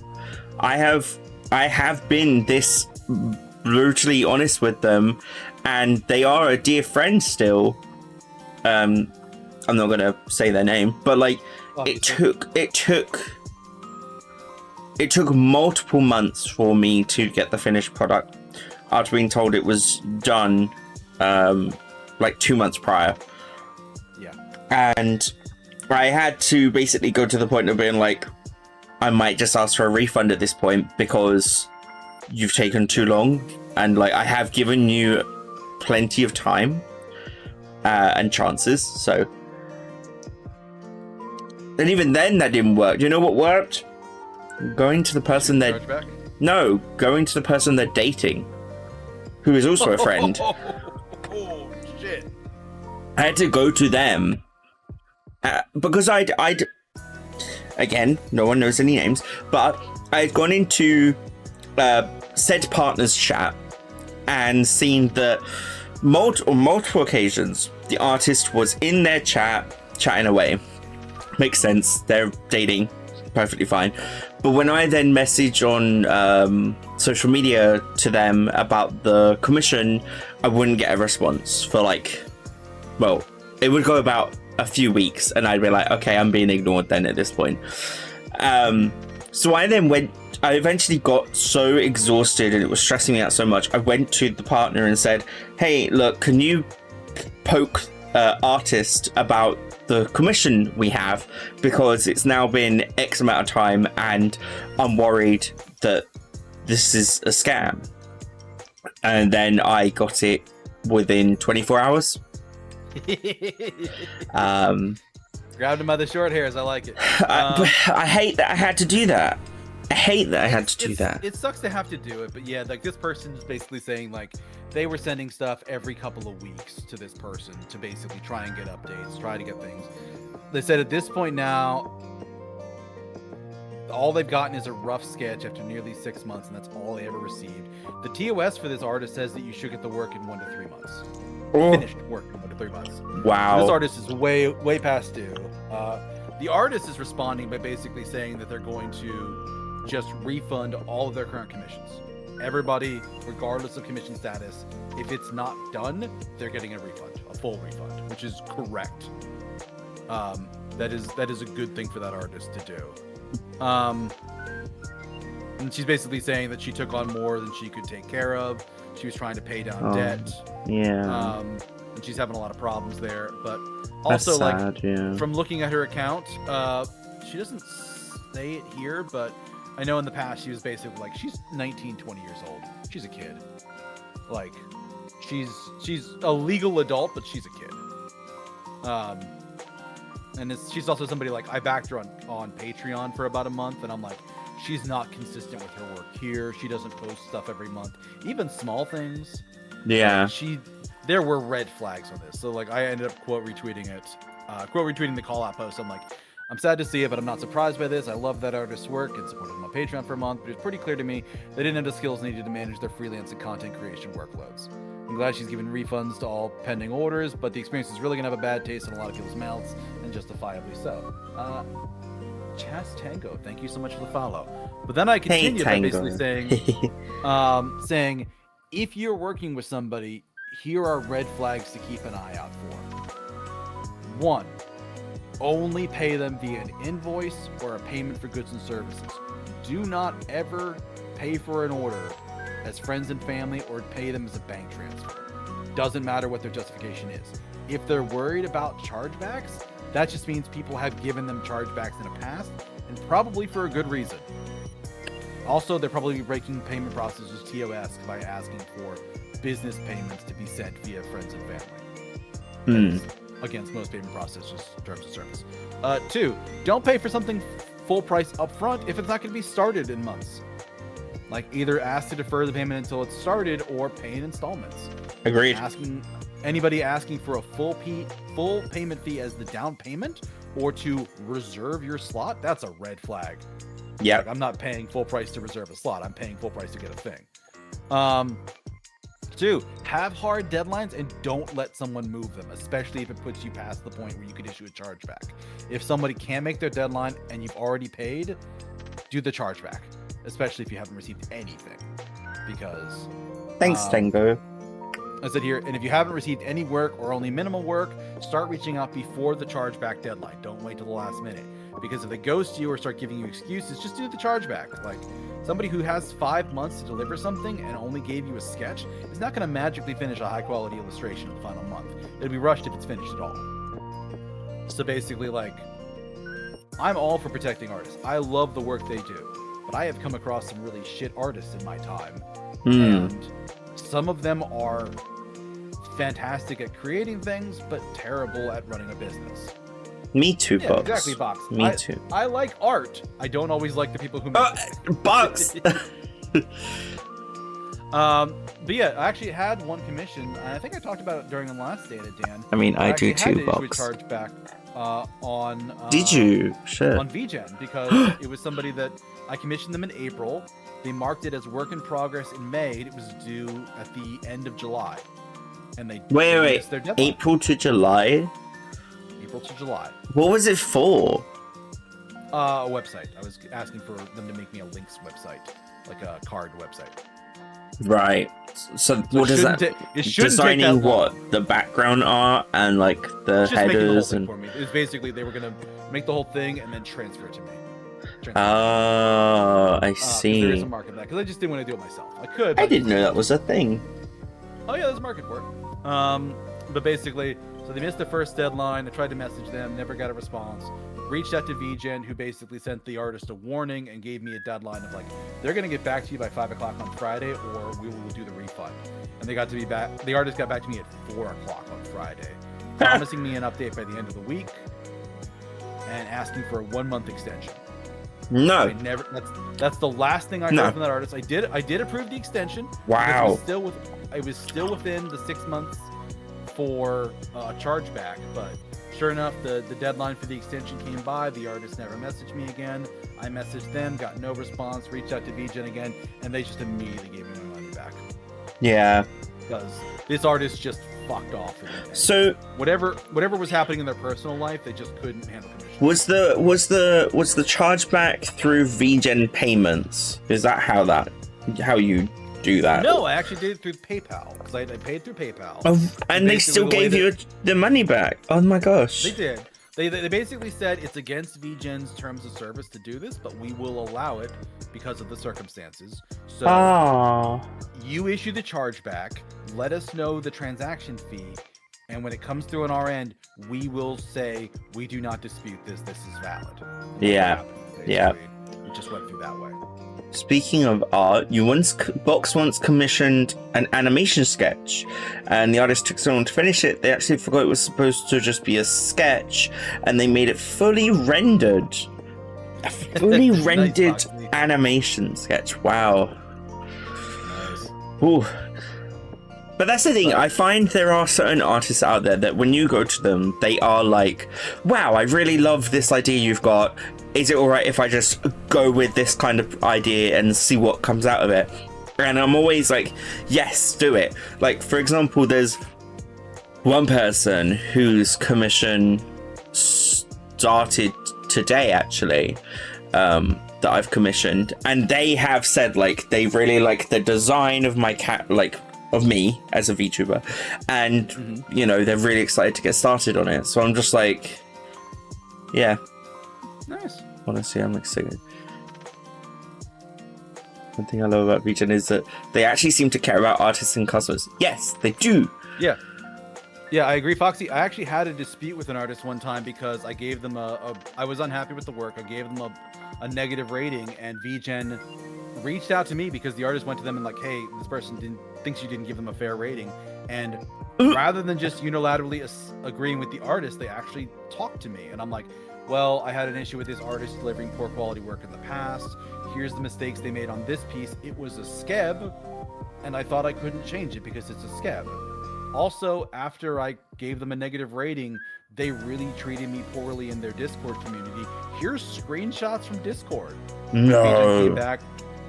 I have been this brutally honest with them, and they are a dear friend still. I'm not gonna say their name, but like it took multiple months for me to get the finished product after being told it was done like 2 months prior. Yeah. And I had to basically go to the point of being like, I might just ask for a refund at this point because you've taken too long, and like I have given you plenty of time and chances. So, and even then that didn't work. Do you know what worked? Going to the person they're dating, who is also a friend. Oh shit! I had to go to them because I'd again, no one knows any names, but I'd gone into said partner's chat and seen that on multiple occasions the artist was in their chat chatting away. Makes sense, they're dating, perfectly fine. But when I then message on social media to them about the commission, I wouldn't get a response for like, well, it would go about a few weeks, and I'd be like, okay, I'm being ignored then at this point. So I eventually got so exhausted and it was stressing me out so much, I went to the partner and said, hey, look, can you poke artist about the commission we have, because it's now been X amount of time and I'm worried that this is a scam. And then I got it within 24 hours. Grabbed him by the short hairs. I like it. I hate that I had to do that. I hate that I had to do that. It sucks to have to do it, but yeah, like this person is basically saying like they were sending stuff every couple of weeks to this person to basically try and get updates, try to get things. They said at this point now, all they've gotten is a rough sketch after nearly 6 months, and that's all they ever received. The TOS for this artist says that you should get the work in 1 to 3 months. Finished work in 1 to 3 months. Wow. So this artist is way past due. The artist is responding by basically saying that they're going to just refund all of their current commissions. Everybody, regardless of commission status, if it's not done, they're getting a refund, a full refund, which is correct. That is a good thing for that artist to do. And she's basically saying that she took on more than she could take care of. She was trying to pay down debt. Yeah. And she's having a lot of problems there. But also, sad, from looking at her account, she doesn't say it here, but I know in the past she was basically like, she's 19, 20 years old. She's a kid. Like, she's a legal adult, but she's a kid. And she's also somebody like, I backed her on Patreon for about a month, and I'm like, she's not consistent with her work here. She doesn't post stuff every month, even small things. Yeah. There were red flags on this. So like, I ended up quote retweeting the call out post. I'm like, I'm sad to see it, but I'm not surprised by this. I love that artist's work and supported them on Patreon for a month, but it's pretty clear to me they didn't have the skills needed to manage their freelance and content creation workloads. I'm glad she's given refunds to all pending orders, but the experience is really going to have a bad taste in a lot of people's mouths, and justifiably so. Chas Tango, thank you so much for the follow. But then I continue by basically saying, if you're working with somebody, here are red flags to keep an eye out for. 1, only pay them via an invoice or a payment for goods and services. Do not ever pay for an order as friends and family or pay them as a bank transfer. Doesn't matter what their justification is. If they're worried about chargebacks, that just means people have given them chargebacks in the past, and probably for a good reason. Also, they're probably breaking payment processes TOS by asking for business payments to be sent via friends and family. Against most payment processes, terms of service. 2, don't pay for something full price upfront if it's not going to be started in months. Like, either ask to defer the payment until it's started or pay in installments. Agreed. Anybody asking for a full payment fee as the down payment or to reserve your slot, that's a red flag. Yeah. Like, I'm not paying full price to reserve a slot. I'm paying full price to get a thing. 2, have hard deadlines and don't let someone move them, especially if it puts you past the point where you could issue a chargeback. If somebody can't make their deadline and you've already paid, do the chargeback, especially if you haven't received anything. Because thanks, Tango. I said here, and if you haven't received any work or only minimal work, start reaching out before the chargeback deadline. Don't wait till the last minute. Because if they ghost you or start giving you excuses, just do the chargeback. Like, somebody who has 5 months to deliver something and only gave you a sketch is not going to magically finish a high-quality illustration in the final month. It'll be rushed if it's finished at all. So basically, like, I'm all for protecting artists. I love the work they do. But I have come across some really shit artists in my time. And some of them are fantastic at creating things, but terrible at running a business. Me too, Yeah, Box. exactly, Box. Me too. I like art. I don't always like the people who make it. Box! But yeah, I actually had one commission, and I think I talked about it during the last data, Dan. I mean, I do too, Box. I Box. had to issue a chargeback on... Did you? Shit. On VGen, because it was somebody that I commissioned them in April. They marked it as work in progress in May, and it was due at the end of July. And they missed their deadline. April to July? April to July. What was it for? A website. I was asking for them to make me a links website, like a card website. Right. So what does that? Designing what? The background art and like the headers and. For me. It was basically they were gonna make the whole thing and then transfer it to me. Oh, I see. There is a market for that because I just didn't want to do it myself. I could. But I didn't know that was a thing. Oh yeah, there's a market for it. But basically, so they missed the first deadline. I tried to message them, never got a response. Reached out to VGen, who basically sent the artist a warning and gave me a deadline of like, they're gonna get back to you by 5 o'clock on Friday, or we will do the refund. And they got to be back. The artist got back to me at 4 o'clock on Friday, promising me an update by the end of the week and asking for a 1-month extension. No. I never. That's the last thing I heard from that artist. I did approve the extension. Wow. It was still within the 6 months for chargeback, but sure enough, the deadline for the extension came by. The artist never messaged me again. I messaged them, got no response. Reached out to VGen again, and they just immediately gave me my money back. Yeah. Because this artist just fucked off. So whatever was happening in their personal life, they just couldn't handle commission. Was the chargeback through VGen payments? Is that how you do that? No, I actually did it through PayPal because I paid through PayPal. Oh, and they still gave you the money back. Oh my gosh. They did. They basically said it's against VGen's terms of service to do this, but we will allow it because of the circumstances. So you issue the chargeback, let us know the transaction fee, and when it comes through on our end, we will say we do not dispute this. This is valid. Yeah. Yeah. It just went through that way. Speaking of art, Box once commissioned an animation sketch, and the artist took so long to finish it, they actually forgot it was supposed to just be a sketch, and they made it fully rendered. A fully rendered animation sketch. Wow. Nice. Ooh. But that's the thing, I find there are certain artists out there that when you go to them, they are like, wow, I really love this idea you've got. Is it alright if I just go with this kind of idea and see what comes out of it? And I'm always like, yes, do it. Like, for example, there's one person whose commission started today, actually, that I've commissioned. And they have said, like, they really like the design of my cat, like, of me as a VTuber. And, you know, they're really excited to get started on it. So I'm just like, yeah. Nice. Honestly, I'm excited. One thing I love about VGen is that they actually seem to care about artists and customers. Yes, they do. Yeah. Yeah, I agree, Foxy. I actually had a dispute with an artist one time because I gave them I was unhappy with the work. I gave them a negative rating, and VGen reached out to me because the artist went to them and like, hey, this person thinks you didn't give them a fair rating. And rather than just unilaterally agreeing with the artist, they actually talked to me. And I'm like, well, I had an issue with this artist delivering poor quality work in the past. Here's the mistakes they made on this piece. It was a skeb, and I thought I couldn't change it because it's a skeb. Also, after I gave them a negative rating, they really treated me poorly in their Discord community. Here's screenshots from Discord. No. Came back.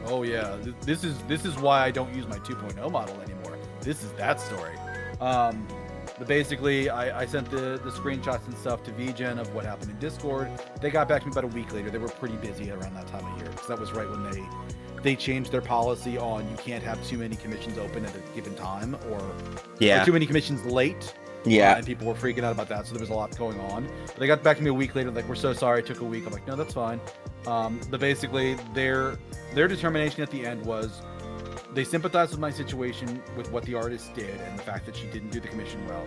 Oh yeah, this is why I don't use my 2.0 model anymore. This is that story. But basically, I sent the screenshots and stuff to VGen of what happened in Discord. They got back to me about a week later. They were pretty busy around that time of year because that was right when they changed their policy on you can't have too many commissions open at a given time or too many commissions late. Yeah. And people were freaking out about that, so there was a lot going on. But they got back to me a week later, like, we're so sorry it took a week. I'm like, no, that's fine. But basically, their determination at the end was they sympathized with my situation with what the artist did and the fact that she didn't do the commission well.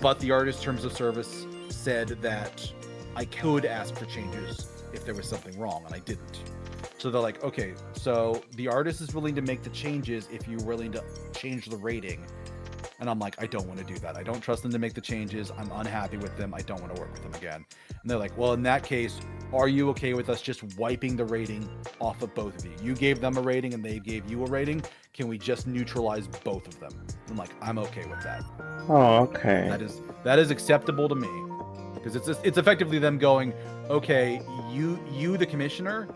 But the artist's terms of service said that I could ask for changes if there was something wrong, and I didn't. So they're like, okay, so the artist is willing to make the changes if you're willing to change the rating. And I'm like, I don't want to do that. I don't trust them to make the changes. I'm unhappy with them. I don't want to work with them again. And they're like, well, in that case, are you okay with us just wiping the rating off of both of you? You gave them a rating and they gave you a rating. Can we just neutralize both of them? I'm like, I'm okay with that. Oh, okay. That is acceptable to me. Because it's effectively them going, okay, you the commissioner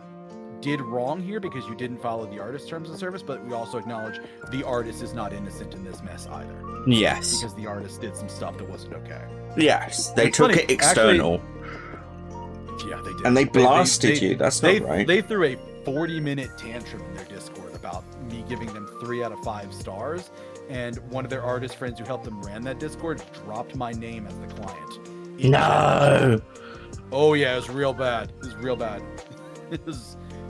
did wrong here because you didn't follow the artist's terms of service, but we also acknowledge the artist is not innocent in this mess either. Yes. Because the artist did some stuff that wasn't okay. Yes, they took it external. Actually, yeah, they did. And they blasted you. That's not right. They threw a 40-minute tantrum in their Discord about me giving them 3 out of 5 stars, and one of their artist friends who helped them ran that Discord dropped my name as the client. No! Oh yeah, it was real bad.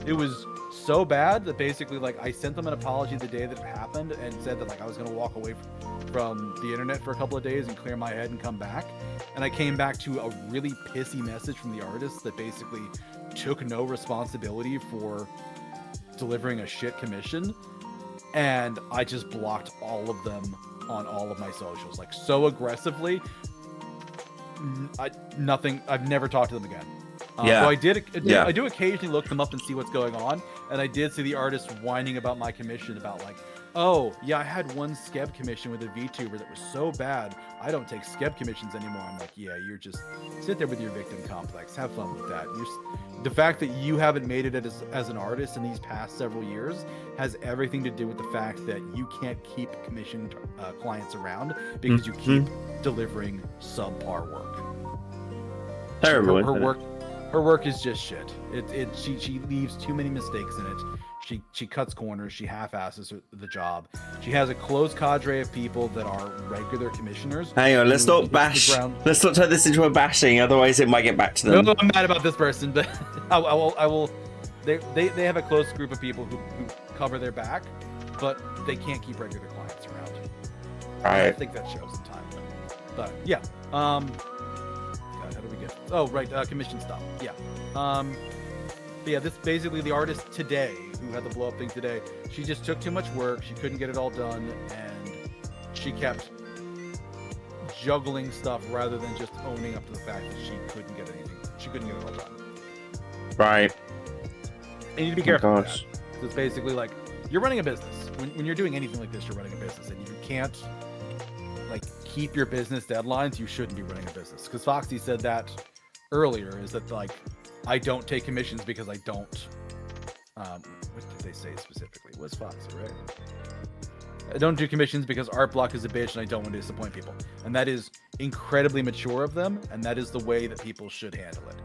It was so bad that basically, like, I sent them an apology the day that it happened and said that, like, I was going to walk away from the internet for a couple of days and clear my head and come back. And I came back to a really pissy message from the artist that basically took no responsibility for delivering a shit commission. And I just blocked all of them on all of my socials, like, so aggressively. I've never talked to them again. Yeah. So I do occasionally look them up and see what's going on, and I did see the artist whining about my commission, about like, oh yeah, I had one Skeb commission with a VTuber that was so bad, I don't take Skeb commissions anymore. I'm like, yeah, you're just sit there with your victim complex, have fun with that. The fact that you haven't made it as an artist in these past several years has everything to do with the fact that you can't keep commissioned clients around because you keep delivering subpar work. Terrible. Her work is just shit. She leaves too many mistakes in it. She cuts corners. She half-asses the job. She has a close cadre of people that are regular commissioners. Hang on, let's not bash. Let's not turn this into a bashing, otherwise it might get back to them. No, I'm mad about this person, but I will. They have a close group of people who cover their back, but they can't keep regular clients around. Right. I think that shows in time. But yeah. God, how do we get? Oh, right. Commission stuff. Yeah. But yeah, this basically the artist today who had the blow up thing today. She just took too much work. She couldn't get it all done, and she kept juggling stuff rather than just owning up to the fact that she couldn't get anything. She couldn't get it all done. Right. And you need to be careful. With that. It's basically like you're running a business. When you're doing anything like this, you're running a business, and you can't like keep your business deadlines. You shouldn't be running a business, because Foxy said that earlier. Is that like I don't take commissions because I don't. What did they say specifically? It was Foxy, right? I don't do commissions because art block is a bitch and I don't want to disappoint people. And that is incredibly mature of them, and that is the way that people should handle it.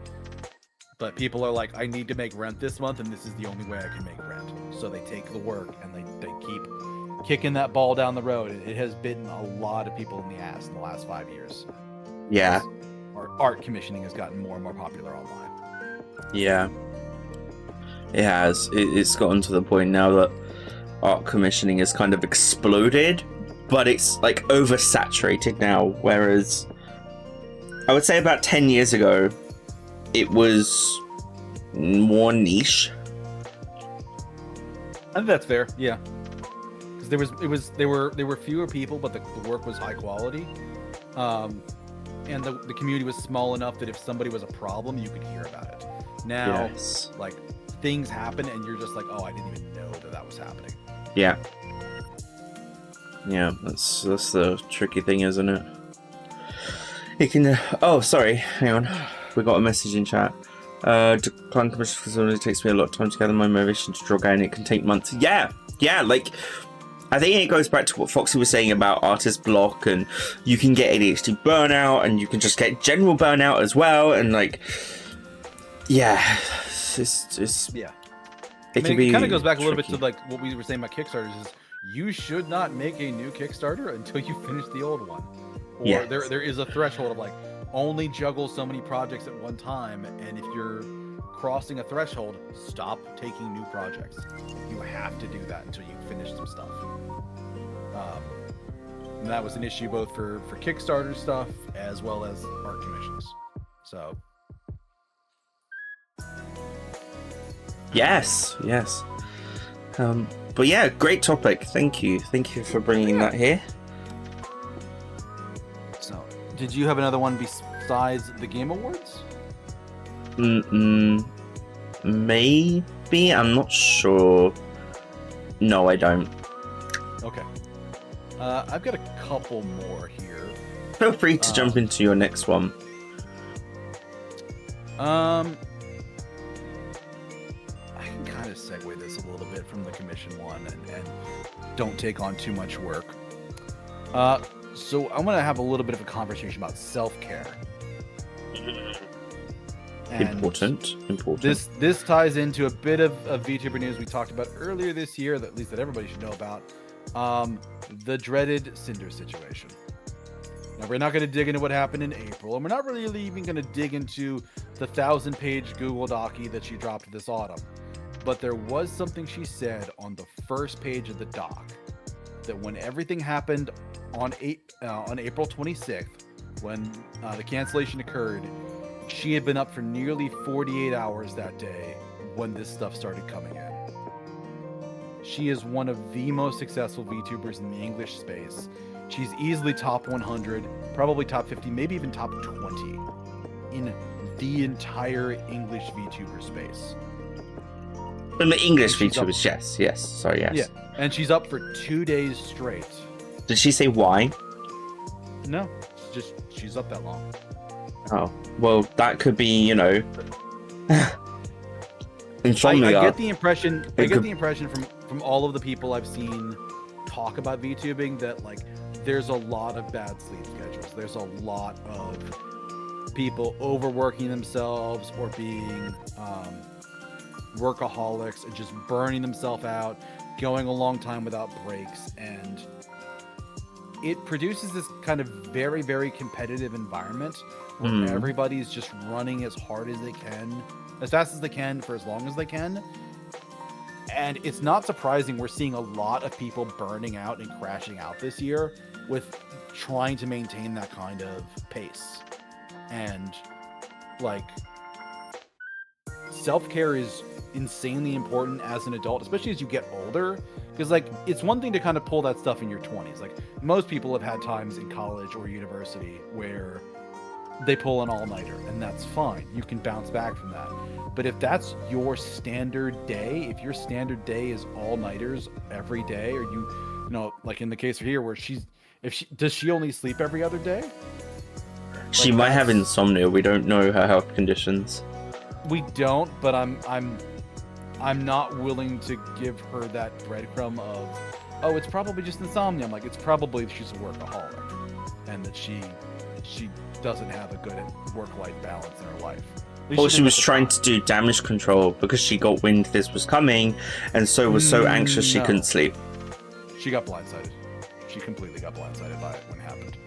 But people are like, I need to make rent this month, and this is the only way I can make rent. So they take the work and they keep kicking that ball down the road. It has bitten a lot of people in the ass in the last 5 years. Yeah. Art commissioning has gotten more and more popular online. Yeah. It has. It's gotten to the point now that art commissioning has kind of exploded, but it's like oversaturated now. Whereas I would say about 10 years ago, it was more niche. I think that's fair. Yeah, because there were fewer people, but the work was high quality, and the community was small enough that if somebody was a problem, you could hear about it. Now, yes. Like things happen, and you're just like, oh, I didn't even know that was happening. Yeah. Yeah, that's the tricky thing, isn't it? You can. Oh, sorry. Hang on. We got a message in chat. Decline commission because it only takes me a lot of time to gather my motivation to draw and it can take months. Yeah, like I think it goes back to what Foxy was saying about artist block, and you can get ADHD burnout, and you can just get general burnout as well, and like, yeah, it's yeah. It kind of goes back a little bit to like what we were saying about Kickstarters is you should not make a new Kickstarter until you finish the old one. Or yes. there is a threshold of like only juggle so many projects at one time, and if you're crossing a threshold, stop taking new projects. You have to do that until you finish some stuff. And that was an issue both for Kickstarter stuff as well as art commissions. So yes. But yeah, great topic. Thank you for bringing that here. So, did you have another one besides the Game Awards? Maybe. I'm not sure. No, I don't. Okay. I've got a couple more here. Feel free to jump into your next one. I can kind of segue this a little bit from the commission one and don't take on too much work. So I'm going to have a little bit of a conversation about self-care. And important. This ties into a bit of VTuber news we talked about earlier this year, that at least that everybody should know about. The dreaded Cinder situation. Now, we're not going to dig into what happened in April, and we're not really even going to dig into the 1,000-page Google Docie that she dropped this autumn. But there was something she said on the first page of the doc, that when everything happened on April 26th, when the cancellation occurred, she had been up for nearly 48 hours that day when this stuff started coming in. She is one of the most successful VTubers in the English space. She's easily top 100, probably top 50, maybe even top 20 in the entire English VTuber space. In the English And she's up- VTubers, yes. Sorry, yes. Yeah, and she's up for 2 days straight. Did she say why? No, it's just she's up that long. Oh, well, that could be, you know, I insomnia. get the impression. I It get could- the impression from all of the people I've seen talk about VTubing that like there's a lot of bad sleep schedules. There's a lot of people overworking themselves or being workaholics and just burning themselves out, going a long time without breaks, and it produces this kind of very, very competitive environment where everybody's just running as hard as they can, as fast as they can, for as long as they can. And it's not surprising we're seeing a lot of people burning out and crashing out this year with trying to maintain that kind of pace. And like, self-care is insanely important as an adult, especially as you get older, because like it's one thing to kind of pull that stuff in your 20s. Like most people have had times in college or university where they pull an all-nighter, and that's fine. You can bounce back from that. But if that's your standard day, if your standard day is all-nighters every day, or you know, like in the case here where does she only sleep every other day? She Like, might have that's- insomnia. We don't know her health conditions. We don't, but I'm not willing to give her that breadcrumb of, oh, it's probably just insomnia. I'm like, it's probably she's a workaholic, and that she doesn't have a good work-life balance in her life. At least Or she didn't was at the trying time. to do damage control because she got wind this was coming, and so was so anxious she No. couldn't sleep. She got blindsided. She completely got blindsided by it when it happened.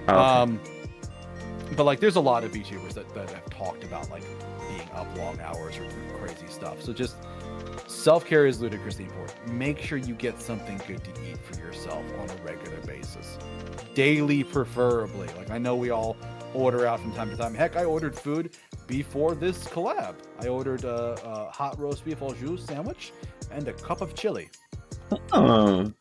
Oh, okay. But like, there's a lot of VTubers that have talked about like being up long hours or crazy stuff. So just self-care is ludicrously important. Make sure you get something good to eat for yourself on a regular basis, daily preferably. Like I know we all order out from time to time. Heck, I ordered food before this collab. I ordered a hot roast beef au jus sandwich and a cup of chili, Oh.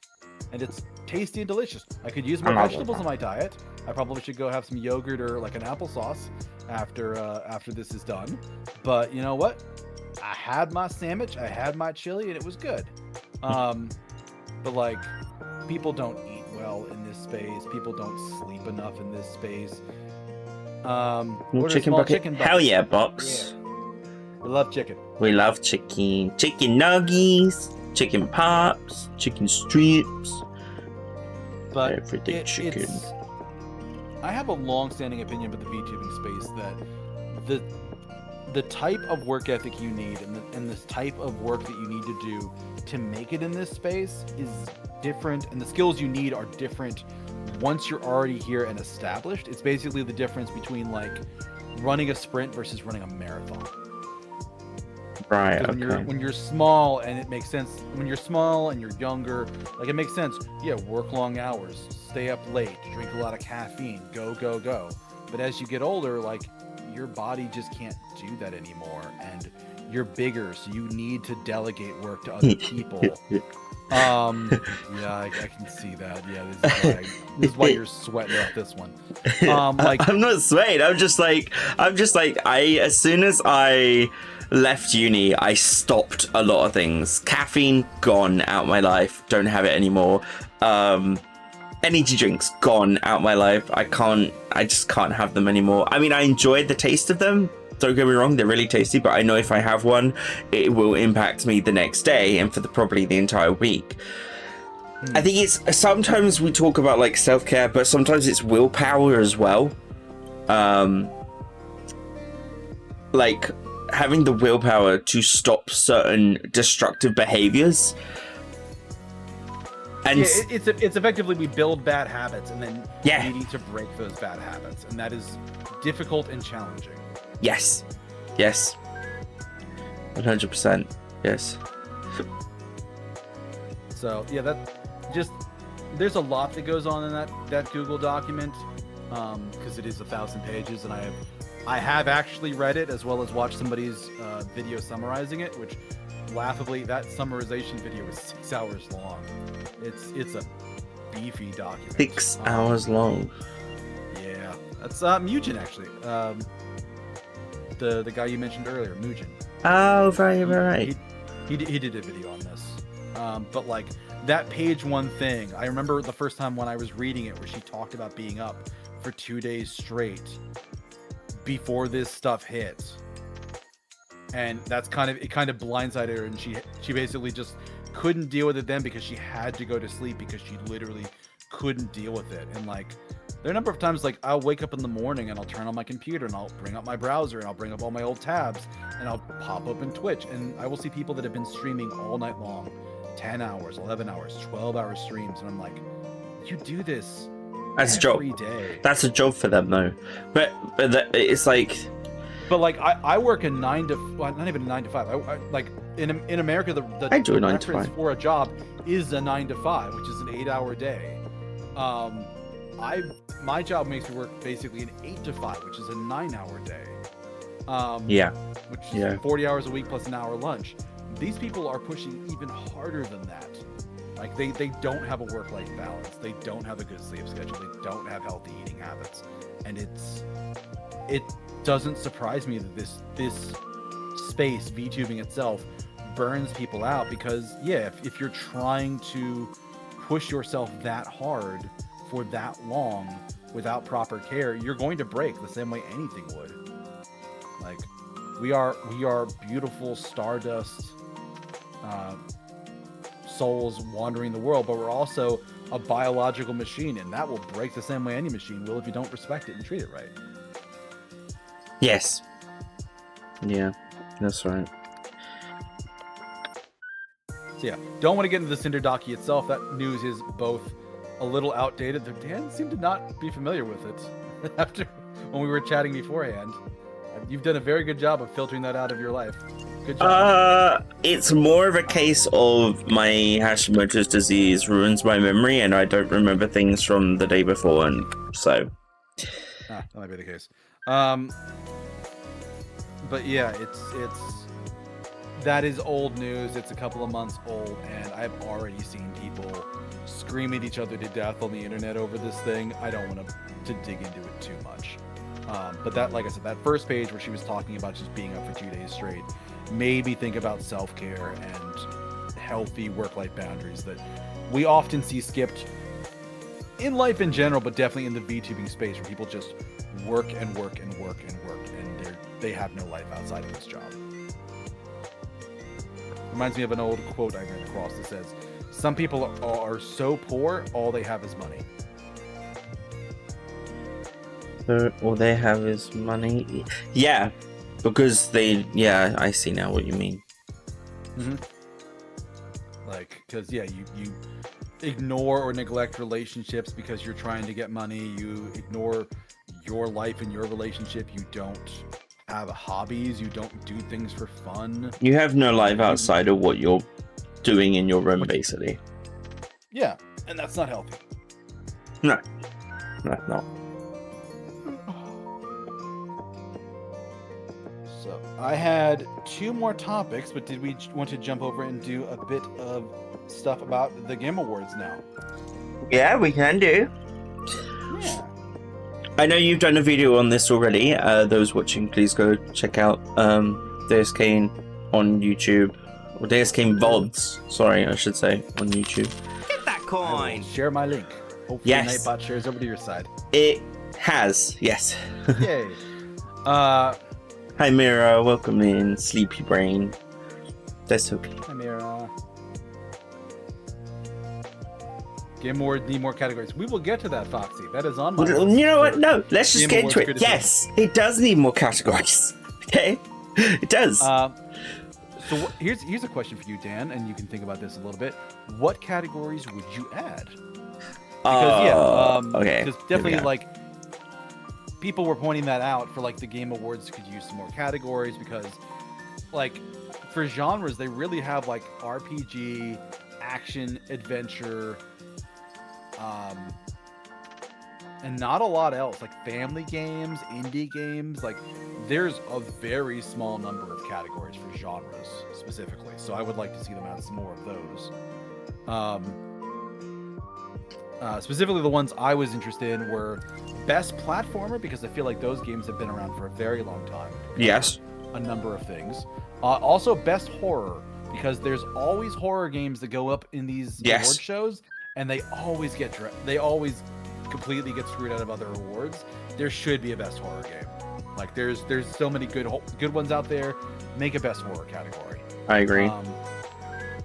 and it's tasty and delicious. I could use more I love vegetables that. in my diet. I probably should go have some yogurt or like an applesauce after this is done. But you know what? I had my sandwich, I had my chili, and it was good. But like, people don't eat well in this space. People don't sleep enough in this space. Order a Chicken small bucket? chicken Hell bucket. yeah, box. We love chicken. We love chicken. Chicken nuggies, chicken pops, chicken strips. But Everything chicken. I have a long-standing opinion about the VTubing space that the type of work ethic you need and the type of work that you need to do to make it in this space is different, and the skills you need are different once you're already here and established. It's basically the difference between like running a sprint versus running a marathon. Right, 'Cause okay. when you're small, and it makes sense when you're small and you're younger, like it makes sense. Yeah, work long hours, stay up late, drink a lot of caffeine, go. But as you get older, like your body just can't do that anymore, and you're bigger, so you need to delegate work to other people. Yeah, I can see that. Yeah, this is why you're sweating out this one. Like I'm not sweating. I'm just like as soon as I left uni, I stopped a lot of things. Caffeine gone out my life. Don't have it anymore. Energy drinks gone out my life. I just can't have them anymore. I mean, I enjoyed the taste of them. Don't get me wrong, they're really tasty, but I know if I have one, it will impact me the next day and for probably the entire week. I think it's sometimes we talk about like self-care, but sometimes it's willpower as well. Like having the willpower to stop certain destructive behaviors. And yeah, it's effectively we build bad habits and then Yeah. needing to break those bad habits, and that is difficult and challenging. yes, 100%, yes. So yeah, there's a lot that goes on in that Google document, because it is 1,000 pages, and I have actually read it as well as watched somebody's video summarizing it, which laughably that summarization video is 6 hours long. It's a beefy document. 6 hours long. Yeah, that's Mugen actually. the guy you mentioned earlier, Mugen. Oh, right. He did a video on this. But like that page one thing, I remember the first time when I was reading it where she talked about being up for 2 days straight before this stuff hit. And that's kind of blindsided her, and she basically just couldn't deal with it then because she had to go to sleep because she literally couldn't deal with it. And like there are a number of times like I'll wake up in the morning and I'll turn on my computer and I'll bring up my browser and I'll bring up all my old tabs and I'll pop up in Twitch and I will see people that have been streaming all night long, 10 hours, 11 hours, 12-hour streams, and I'm like, you do this That's a job. every day. That's a job for them though. But it's like. But like I work a 9 to, well, not even a 9 to 5. I like in America the I do a 9 to reference 5 for a job is a 9 to 5, which is an 8-hour day. My job makes me work basically an 8 to 5, which is a 9-hour day. Which is 40 hours a week plus an hour lunch. These people are pushing even harder than that. Like they don't have a work-life balance. They don't have a good sleep schedule. They don't have healthy eating habits, and it doesn't surprise me that this space, VTubing itself, burns people out because if you're trying to push yourself that hard for that long without proper care, you're going to break the same way anything would. Like we are beautiful stardust souls wandering the world, but we're also a biological machine, and that will break the same way any machine will if you don't respect it and treat it right. Yes. Yeah, that's right. So yeah, don't want to get into the Cinder Docky itself. That news is both a little outdated. Dan seemed to not be familiar with it after when we were chatting beforehand. You've done a very good job of filtering that out of your life. Good job. It's more of a case of my Hashimoto's disease ruins my memory, and I don't remember things from the day before, and so. That might be the case. But yeah, it's that is old news. It's a couple of months old, and I've already seen people scream at each other to death on the internet over this thing. I don't want to dig into it too much. But that, like I said, that first page where she was talking about just being up for 2 days straight made me think about self-care and healthy work-life boundaries that we often see skipped in life in general, but definitely in the VTubing space where people just work and work and work and work, and they have no life outside of this job. Reminds me of an old quote I ran across that says, "Some people are so poor, all they have is money." All they have is money. Yeah, because I see now what you mean. Mm-hmm. Like, because you ignore or neglect relationships because you're trying to get money. You ignore your life and your relationship. You don't have hobbies. You don't do things for fun. You have no life outside of what you're doing in your room, basically. Yeah, and that's not healthy. No. So I had 2 more topics, but did we want to jump over and do a bit of stuff about the Game Awards now? Yeah, we can do. Yeah. I know you've done a video on this already. Those watching, please go check out Deus Kane on YouTube. Or Deus Kane VODs, sorry, I should say, on YouTube. Get that coin! Share my link. Hopefully Yes. Nightbot shares over to your side. It has, yes. Yay. Hi Mira, welcome in, Sleepy Brain. That's okay. Hi, Mira. Game Awards need more categories. We will get to that, Foxy. That is on my list. You know what? No, let's just Game get into it. Awards Yes, it does need more categories. Okay? It does. So here's a question for you, Dan, and you can think about this a little bit. What categories would you add? Because okay. because definitely like people were pointing that out for like the Game Awards could use some more categories because like for genres they really have like RPG, action, adventure, and not a lot else, like family games, indie games. Like there's a very small number of categories for genres specifically, so I would like to see them add some more of those. specifically the ones I was interested in were best platformer, because I feel like those games have been around for a very long time. Yes. A number of things. Also best horror, because there's always horror games that go up in these award shows, and they always completely get screwed out of other awards. There should be a best horror game. Like there's so many good ones out there. Make a best horror category. I agree.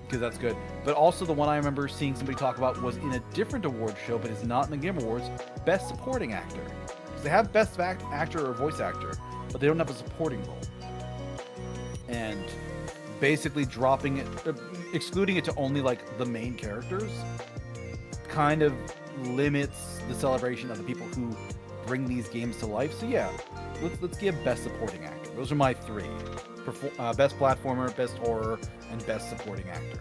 Because that's good. But also the one I remember seeing somebody talk about was in a different award show, but it's not in the Game Awards, best supporting actor. Because they have best actor or voice actor, but they don't have a supporting role. And basically dropping it, excluding it to only like the main characters, kind of limits the celebration of the people who bring these games to life. So yeah, let's give best supporting actor. Those are my three: best platformer, best horror, and best supporting actor.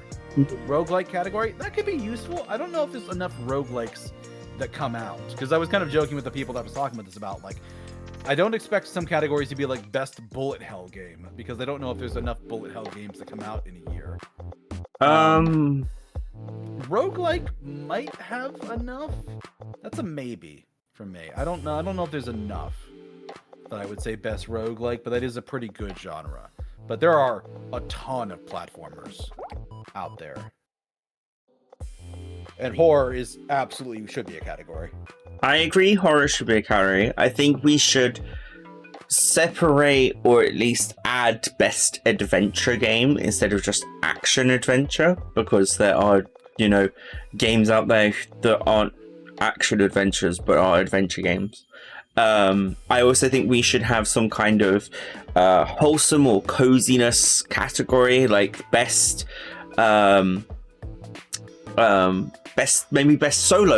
Roguelike category, that could be useful. I don't know if there's enough roguelikes that come out, because I was kind of joking with the people that was talking about this about, like, I don't expect some categories to be like best bullet hell game, because I don't know if there's enough bullet hell games that come out in a year. Roguelike might have enough. That's a maybe for me. I don't know if there's enough that I would say best roguelike, but that is a pretty good genre. But there are a ton of platformers out there. And horror is absolutely should be a category. I agree, horror should be a category. I think we should separate or at least add best adventure game instead of just action adventure, because there are, games out there that aren't action adventures but are adventure games. I also think we should have some kind of wholesome or coziness category, like best solo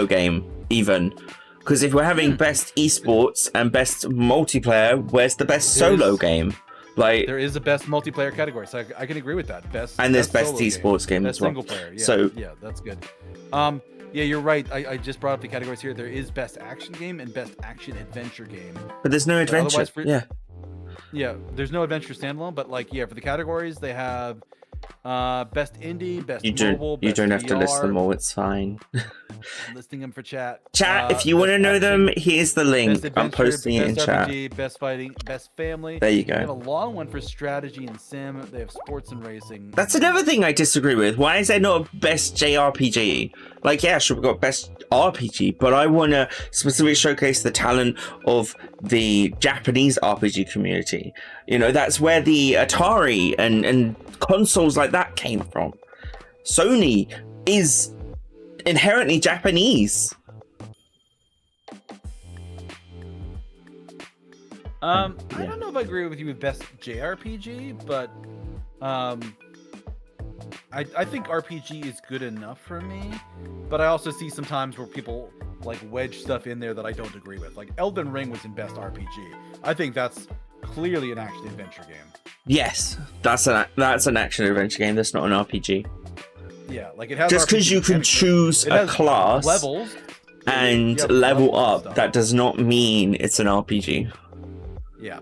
game even. Because if we're having best esports and best multiplayer, where's the best solo game? Like, there is a best multiplayer category, so I can agree with that. And there's best esports game as well. Single player. Yeah, so yeah, that's good. Yeah, you're right. I just brought up the categories here. There is best action game and best action adventure game. But there's no adventure. Yeah, there's no adventure standalone. But like, yeah, for the categories, they have best indie, best mobile. You don't have to list them all. It's fine. I'm listing them for chat. Chat, if you want to know them, here's the link. I'm posting it in chat. RPG, best fighting, best family. There you go. They have a long one for strategy and sim. They have sports and racing. That's another thing I disagree with. Why is there not a best JRPG? Like, yeah, sure, we've got best RPG, but I want to specifically showcase the talent of the Japanese RPG community. That's where the Atari and consoles like that came from. Sony is inherently Japanese. I don't know if I agree with you with best JRPG, but I think RPG is good enough for me. But I also see sometimes where people like wedge stuff in there that I don't agree with. Like Elden Ring was in best RPG. I think that's clearly an action adventure game. Yes, that's an action adventure game. That's not an RPG. Yeah, like it has. Just because you can choose a class levels and level up, that does not mean it's an RPG. Yeah,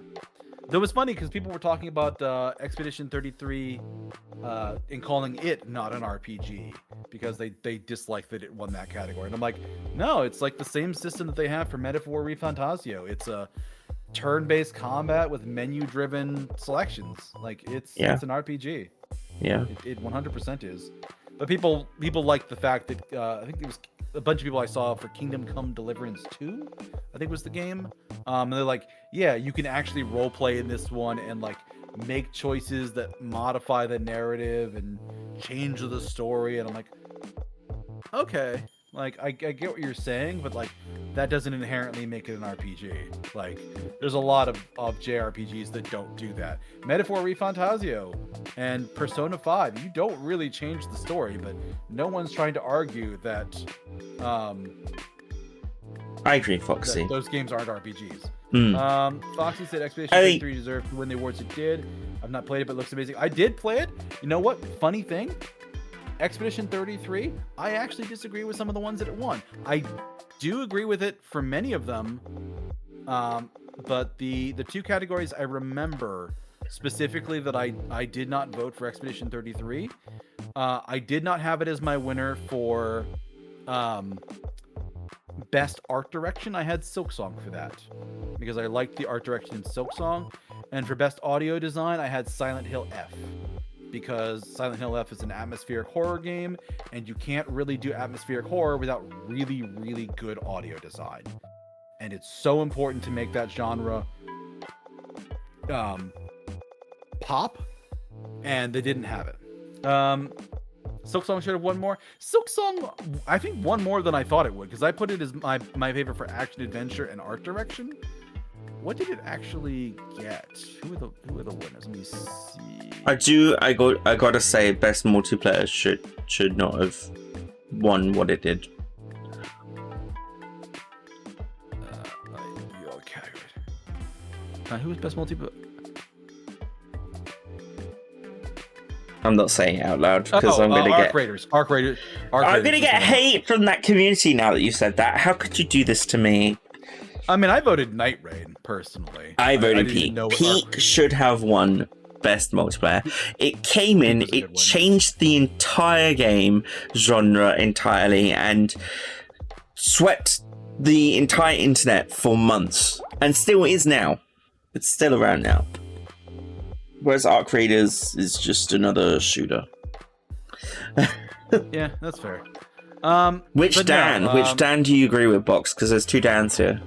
that was funny because people were talking about Expedition 33 and calling it not an RPG because they disliked that it won that category. And I'm like, no, it's like the same system that they have for Metaphor ReFantasio. It's a turn-based combat with menu-driven selections. Like it's an RPG. Yeah, it 100% is. But people like the fact that I think it was a bunch of people I saw for Kingdom Come Deliverance 2, I think was the game. And they're like, yeah, you can actually role play in this one and like make choices that modify the narrative and change the story. And I'm like, okay, like I get what you're saying, but like that doesn't inherently make it an RPG. Like there's a lot of JRPGs that don't do that. Metaphor ReFantasio and Persona 5, you don't really change the story, but no one's trying to argue that I agree, Foxy. Those games aren't RPGs. Foxy said Expedition 33 deserved to win the awards it did. I've not played it, but it looks amazing. I did play it. You know what? Funny thing, Expedition 33, I actually disagree with some of the ones that it won. I do agree with it for many of them, but the two categories I remember specifically that I did not vote for Expedition 33. I did not have it as my winner for best art direction, I had Silksong for that because I liked the art direction in Silksong. And for best audio design, I had Silent Hill F because Silent Hill F is an atmospheric horror game, and you can't really do atmospheric horror without really, really good audio design. And it's so important to make that genre pop, and they didn't have it. Silksong should have won more. Silksong, I think, won more than I thought it would because I put it as my favorite for action, adventure, and art direction. What did it actually get? Who are the winners? Let me see. I gotta say, best multiplayer should not have won what it did. Who was best multiplayer? I'm not saying it out loud because I'm gonna get Arc Raiders. I'm gonna get hate from that community now that you said that. How could you do this to me? I mean, I voted Night Raid personally. I voted Peak. Peak should have won best multiplayer. It came in, it changed the entire game genre entirely and swept the entire internet for months, and still is now. It's still around now. Whereas Arc Raiders is just another shooter. Yeah, that's fair. Which Dan do you agree with, Box? Because there's two Dans here.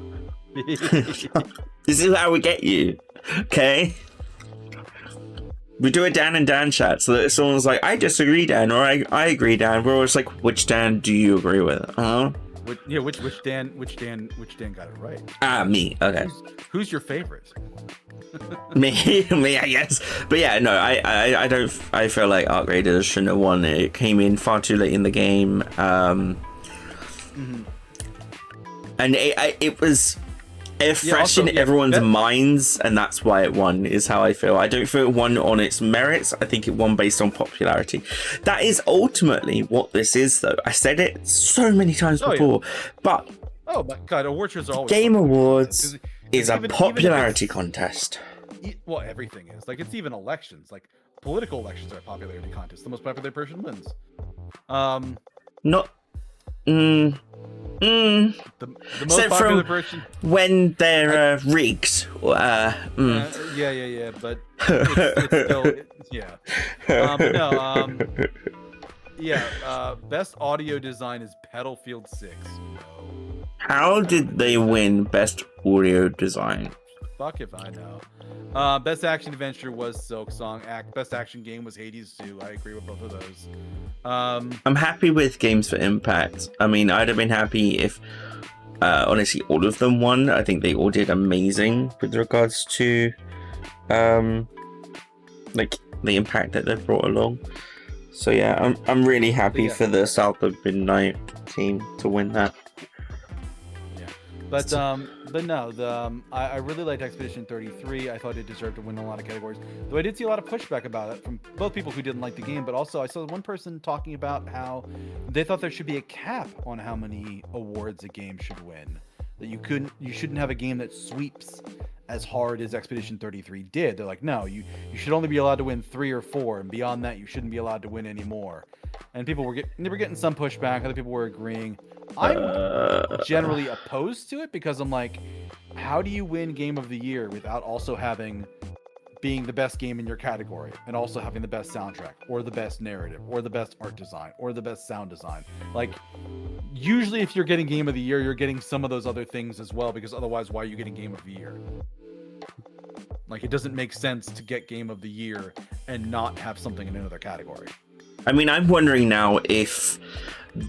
This is how we get you, okay? We do a Dan and Dan chat, so that if someone's like, I disagree, Dan, or I agree, Dan, we're always like, which Dan do you agree with? Which Dan got it right? Me. Okay. Who's your favorite? me, I guess. But yeah, no, I don't. I feel like Arc Raiders shouldn't have won. It came in far too late in the game, and it was fresh in everyone's minds, and that's why it won. Is how I feel. I don't feel it won on its merits. I think it won based on popularity. That is ultimately what this is, though. I said it so many times before, but oh my god, awards are always Game Awards is a popularity contest. Well, everything is. Like, it's even elections. Like, political elections are a popularity contest. The most popular person wins. Not. The most popular person. When they're rigged. Yeah, but it's still. Yeah. But no. Best audio design is Battlefield 6. How did they win best audio design? Fuck if I know. Best action adventure was Silksong. Best action game was Hades 2. I agree with both of those. I'm happy with Games for Impact. I mean, I'd have been happy if, honestly, all of them won. I think they all did amazing with regards to, like the impact that they brought along. So yeah, I'm really happy for the South of Midnight team to win that. But no, I really liked Expedition 33. I thought it deserved to win a lot of categories. Though I did see a lot of pushback about it from both people who didn't like the game, but also I saw one person talking about how they thought there should be a cap on how many awards a game should win. That you shouldn't have a game that sweeps as hard as Expedition 33 did. They're like, no, you should only be allowed to win 3 or 4, and beyond that, you shouldn't be allowed to win any more. And people were getting some pushback. Other people were agreeing. I'm generally opposed to it because I'm like, how do you win Game of the Year without also being the best game in your category and also having the best soundtrack or the best narrative or the best art design or the best sound design? Like, usually if you're getting Game of the Year, you're getting some of those other things as well, because otherwise, why are you getting Game of the Year? Like, it doesn't make sense to get Game of the Year and not have something in another category. I mean, I'm wondering now if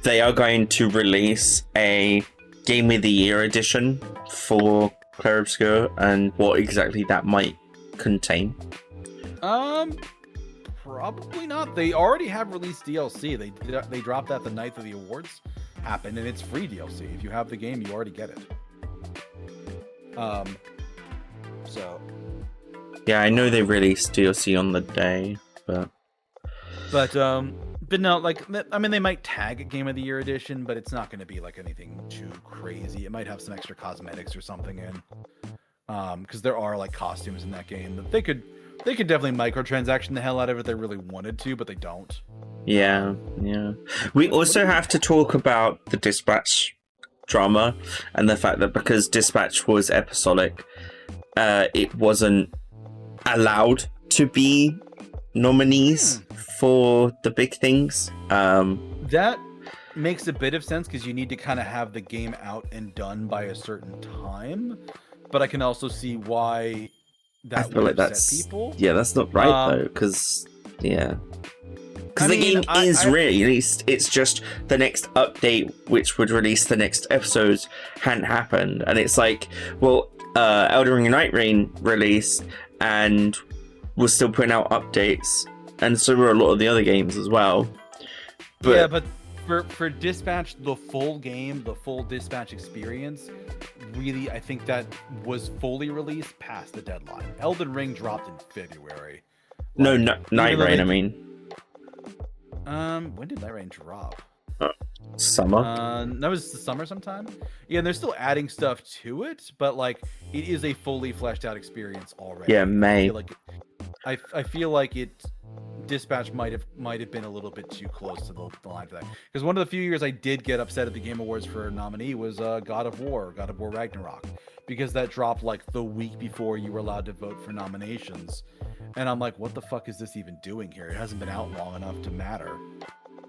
they are going to release a Game of the Year edition for Clair Obscur and what exactly that might contain. Probably not. They already have released DLC. They dropped that the night that the awards happened, and it's free DLC. If you have the game, you already get it. So. Yeah, I know they released DLC on the day, but no, like, I mean, they might tag it Game of the Year edition, but it's not going to be like anything too crazy. It might have some extra cosmetics or something in, because there are like costumes in that game that they could definitely microtransaction the hell out of it if they really wanted to, but they don't. Yeah. We also have to talk about the Dispatch drama, and the fact that because Dispatch was episodic, it wasn't allowed to be nominees for the big things. That makes a bit of sense because you need to kind of have the game out and done by a certain time, but I can also see why that I feel like upset that's people. Yeah, that's not right though, because the game is released. It's just the next update, which would release the next episodes, hadn't happened, and it's like, well, Elden Ring and Night Rain released, and we're still putting out updates, and so were a lot of the other games as well. But yeah, but for Dispatch, the full game, the full Dispatch experience, really, I think that was fully released past the deadline. Elden Ring dropped in February. Night Rain, I mean. When did Night Rain drop? Summer. That was the summer sometime. Yeah, and they're still adding stuff to it, but like it is a fully fleshed out experience already. Yeah, May. I feel like it. Dispatch might have been a little bit too close to the line for that. Because one of the few years I did get upset at the Game Awards for a nominee was God of War Ragnarok, because that dropped like the week before you were allowed to vote for nominations, and I'm like, what the fuck is this even doing here? It hasn't been out long enough to matter.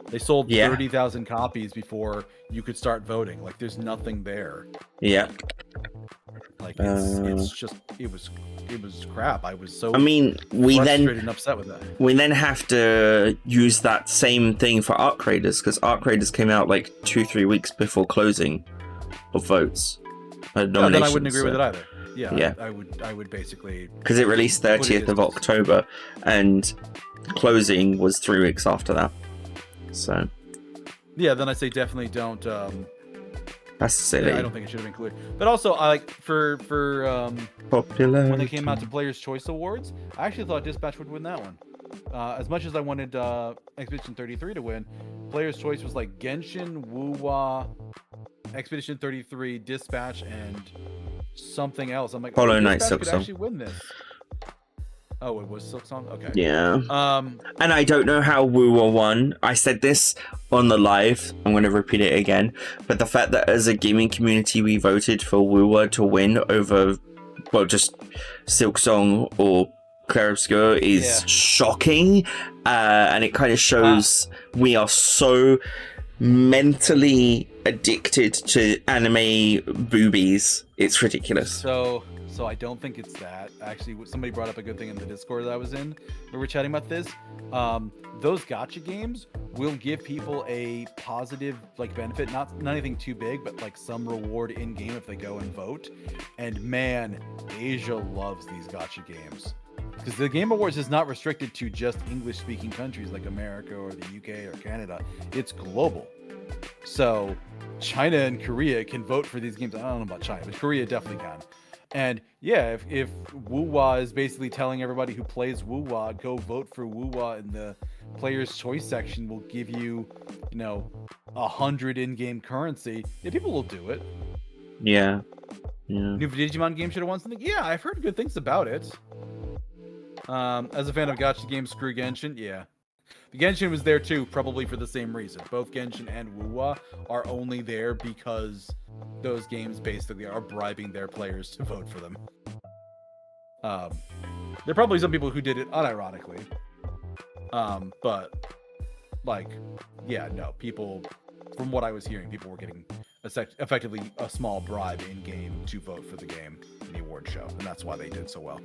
They sold 30,000 copies before you could start voting. Like, there's nothing there. Yeah. Like, it's just it was crap. I was so we frustrated and upset with that. We then have to use that same thing for Arc Raiders, because Arc Raiders came out like 2-3 weeks before closing of votes. Then I wouldn't agree with it either. Yeah. I would basically, because it released 30th of October, and closing was 3 weeks after that. So yeah, then I say definitely don't. That's silly. I don't think it should have been included. But also, I like for popular when they came out to Players' Choice Awards, I actually thought Dispatch would win that one. As much as I wanted Expedition 33 to win, Players' Choice was like Genshin, Wuwa, Expedition 33, Dispatch, and something else. I'm like, Hollow Knight Dispatch could Silksong actually win this. Oh, it was Silksong? Okay. Yeah. And I don't know how Wuwa won. I said this on the live. I'm going to repeat it again. But the fact that as a gaming community, we voted for Wuwa to win over, well, just Silksong or Clair Obscur is shocking. And it kind of shows we are so mentally addicted to anime boobies. It's ridiculous. So I don't think it's that. Actually, somebody brought up a good thing in the Discord that I was in. We were chatting about this. Those gacha games will give people a positive benefit, not anything too big, but like some reward in game if they go and vote. And man, Asia loves these gacha games, because the Game Awards is not restricted to just English-speaking countries like America or the UK or Canada. It's global. So China and Korea can vote for these games. I don't know about China, but Korea definitely can. And yeah, if Wuwa is basically telling everybody who plays Wuwa, go vote for Wuwa in the Players' Choice section, will give you, 100 in-game currency, people will do it. Yeah. New Digimon game should have won something. Yeah, I've heard good things about it. As a fan of gacha games, screw Genshin. Yeah. The Genshin was there too, probably for the same reason. Both Genshin and Wuwa are only there because those games basically are bribing their players to vote for them. There are probably some people who did it unironically. But people, from what I was hearing, people were getting effectively a small bribe in game to vote for the game in the award show, and that's why they did so well.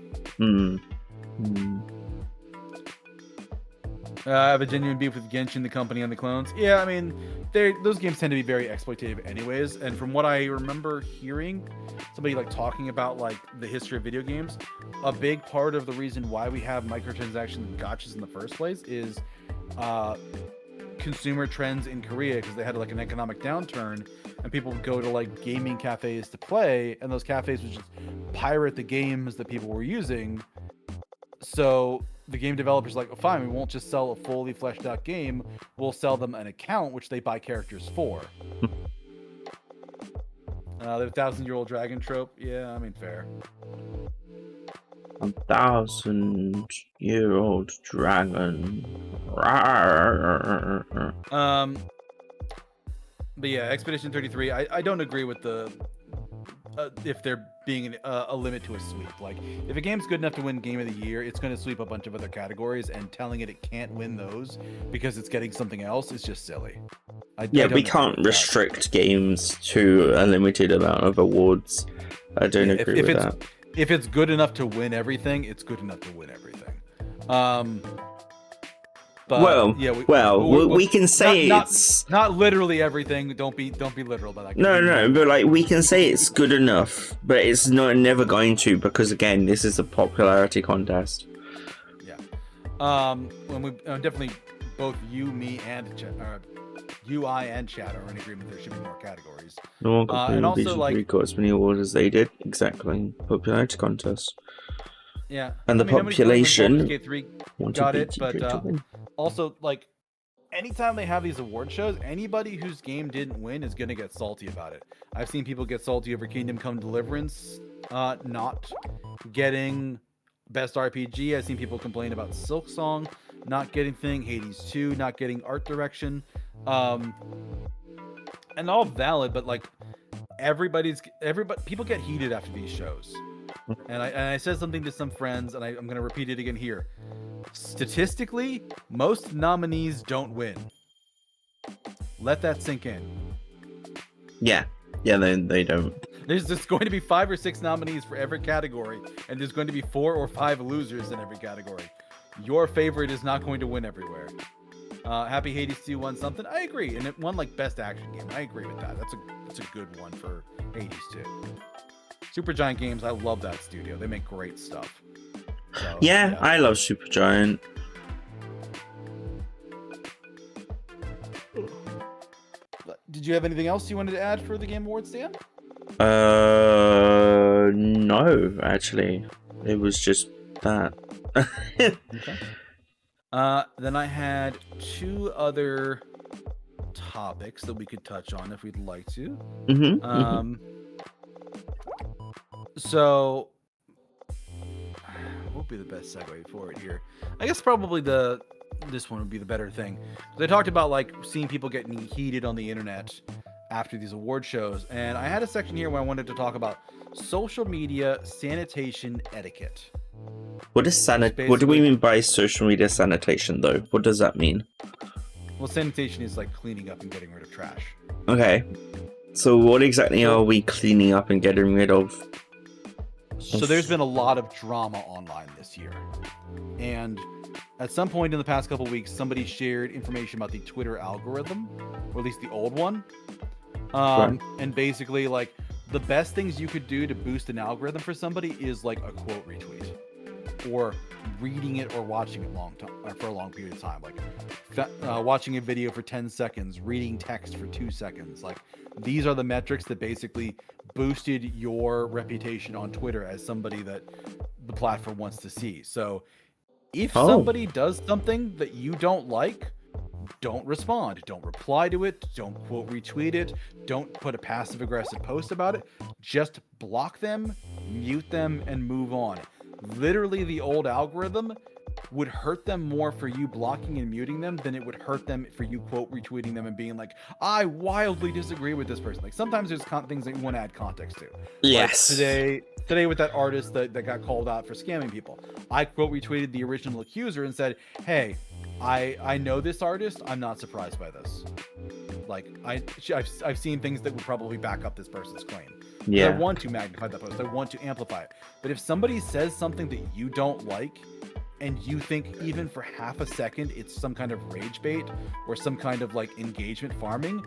I have a genuine beef with Genshin, the company, and the clones. Yeah, I mean, those games tend to be very exploitative anyways, and from what I remember hearing, somebody talking about the history of video games, a big part of the reason why we have microtransactions and gachas in the first place is consumer trends in Korea, because they had an economic downturn, and people would go to gaming cafes to play, and those cafes would just pirate the games that people were using. So the game developers fine, we won't just sell a fully fleshed out game, we'll sell them an account which they buy characters for. The 1,000-year-old dragon trope, yeah, I mean, fair. 1,000-year-old dragon. But yeah, Expedition 33. I don't agree with the if there being a limit to a sweep. Like, if a game's good enough to win Game of the Year, it's going to sweep a bunch of other categories, and telling it can't win those because it's getting something else is just silly. Yeah, we can't restrict games to a limited amount of awards. I don't agree with that. If it's good enough to win everything, it's good enough to win everything. But we can say it's not literally everything. Don't be literal about that. No, but like we can say it's good enough, but it's never going to, because again, this is a popularity contest. Yeah. When we definitely both you, me, and I and Chat are in agreement there should be more categories. No one and also like got as many awards as they did. Exactly, popularity contest. Yeah, and the population got it, but also like anytime they have these award shows, anybody whose game didn't win is gonna get salty about it. I've seen people get salty over Kingdom Come Deliverance not getting best RPG. I've seen people complain about Silk Song not getting thing, Hades 2 not getting art direction, and all valid, but like everybody people get heated after these shows. And I said something to some friends, and I'm going to repeat it again here. Statistically, most nominees don't win. Let that sink in. Yeah, they don't. There's just going to be 5 or 6 nominees for every category, and there's going to be 4 or 5 losers in every category. Your favorite is not going to win everywhere. Happy Hades 2 won something. I agree, and it won like best action game. I agree with that. That's a good one for Hades 2. Supergiant Games, I love that studio. They make great stuff. So, yeah, I love Supergiant. Did you have anything else you wanted to add for the Game Awards, Dan? No, actually. It was just that. Okay. Then I had 2 other topics that we could touch on if we'd like to. So, what would be the best segue for it here? I guess probably this one would be the better thing. They talked about like seeing people getting heated on the internet after these award shows, and I had a section here where I wanted to talk about social media sanitation etiquette. What do we mean by social media sanitation, though? What does that mean? Well, sanitation is like cleaning up and getting rid of trash. Okay. So what exactly are we cleaning up and getting rid of? So there's been a lot of drama online this year. And at some point in the past couple weeks, somebody shared information about the Twitter algorithm, or at least the old one. Right. And basically, like, the best things you could do to boost an algorithm for somebody is like a quote retweet, or reading it or watching it for a long period of time. Like watching a video for 10 seconds, reading text for 2 seconds. Like, these are the metrics that basically boosted your reputation on Twitter as somebody that the platform wants to see. So if somebody does something that you don't like, don't respond, don't reply to it, don't quote retweet it, don't put a passive aggressive post about it. Just block them, mute them, and move on. Literally, the old algorithm would hurt them more for you blocking and muting them than it would hurt them for you quote retweeting them and being like, I wildly disagree with this person. Like, sometimes there's things that you want to add context to. Yes. Like today with that artist that got called out for scamming people, I quote retweeted the original accuser and said, hey, I know this artist. I'm not surprised by this. Like, I've seen things that would probably back up this person's claim. Yeah. I want to magnify that post. I want to amplify it. But if somebody says something that you don't like, and you think even for half a second it's some kind of rage bait or some kind of like engagement farming,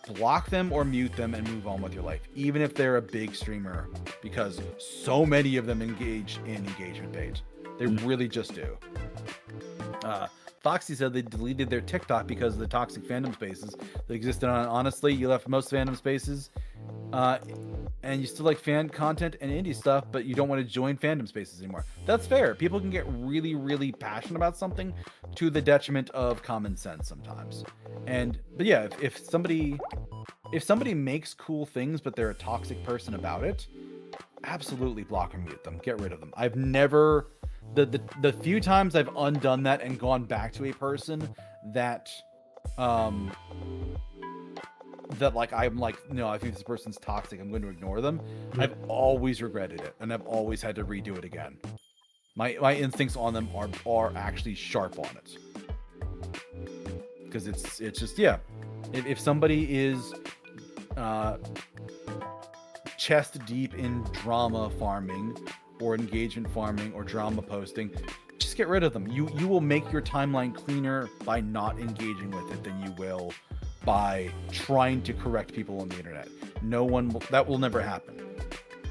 block them or mute them and move on with your life, even if they're a big streamer, because so many of them engage in engagement bait. They really just do. Foxy said they deleted their TikTok because of the toxic fandom spaces that existed on. Honestly, you left most fandom spaces and you still like fan content and indie stuff, but you don't want to join fandom spaces anymore. That's fair. People can get really, really passionate about something to the detriment of common sense sometimes. But yeah, if somebody makes cool things but they're a toxic person about it, absolutely block and mute them. Get rid of them. I've never, the few times I've undone that and gone back to a person that that like I'm like, no, I think this person's toxic, I'm going to ignore them. I've always regretted it, and I've always had to redo it again. My instincts on them are actually sharp on it, because it's just, yeah. If somebody is chest deep in drama farming or engagement farming or drama posting, just get rid of them. You will make your timeline cleaner by not engaging with it than you will by trying to correct people on the internet. That will never happen.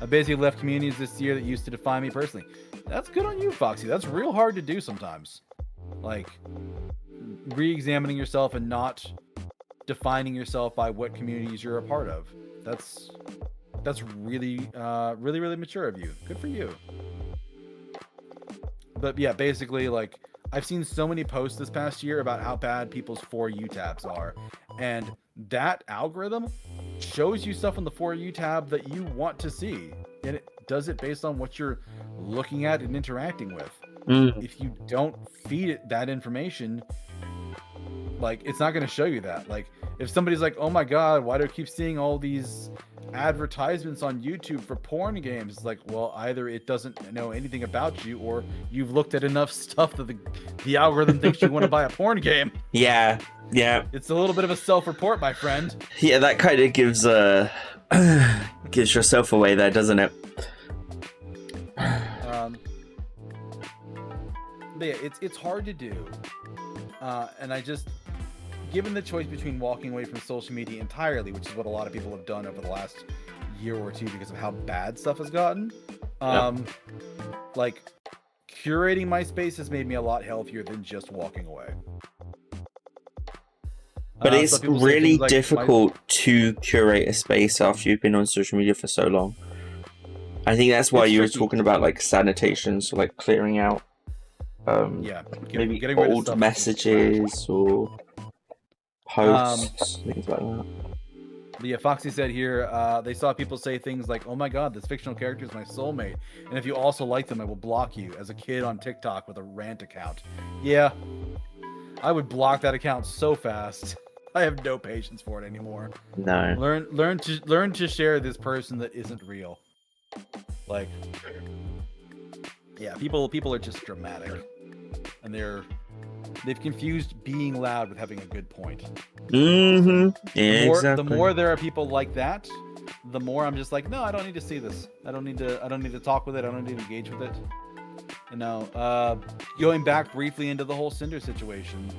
I basically left communities this year that used to define me personally. That's good on you, Foxy. That's real hard to do sometimes. Like, re-examining yourself and not defining yourself by what communities you're a part of. That's really, really mature of you. Good for you. But yeah, basically, like, I've seen so many posts this past year about how bad people's For You tabs are. And that algorithm shows you stuff on the For You tab that you want to see. And it does it based on what you're looking at and interacting with. If you don't feed it that information, like, it's not going to show you that. Like, if somebody's like, oh my god, why do I keep seeing all these advertisements on YouTube for porn games? It's like, well, either it doesn't know anything about you, or you've looked at enough stuff that the algorithm thinks you want to buy a porn game. Yeah. It's a little bit of a self-report, my friend. Yeah, that kind of gives yourself away there, doesn't it? But yeah, it's hard to do. And I just, given the choice between walking away from social media entirely, which is what a lot of people have done over the last year or two because of how bad stuff has gotten, like, curating my space has made me a lot healthier than just walking away. But it's really like difficult to curate a space after you've been on social media for so long. I think that's why you were talking about, like, sanitation, so like clearing out maybe getting old messages or posts, things like that. Yeah, Foxy said here, they saw people say things like, oh my god, this fictional character is my soulmate, and if you also like them, I will block you, as a kid on TikTok with a rant account. Yeah, I would block that account so fast. I have no patience for it anymore. No. Learn to share this person that isn't real. Like, yeah, people are just dramatic, and they've confused being loud with having a good point. Yeah, exactly. The more there are people like that, the more I'm just like, no, I don't need to see this. I don't need to talk with it. I don't need to engage with it. You know, going back briefly into the whole Cinder situation,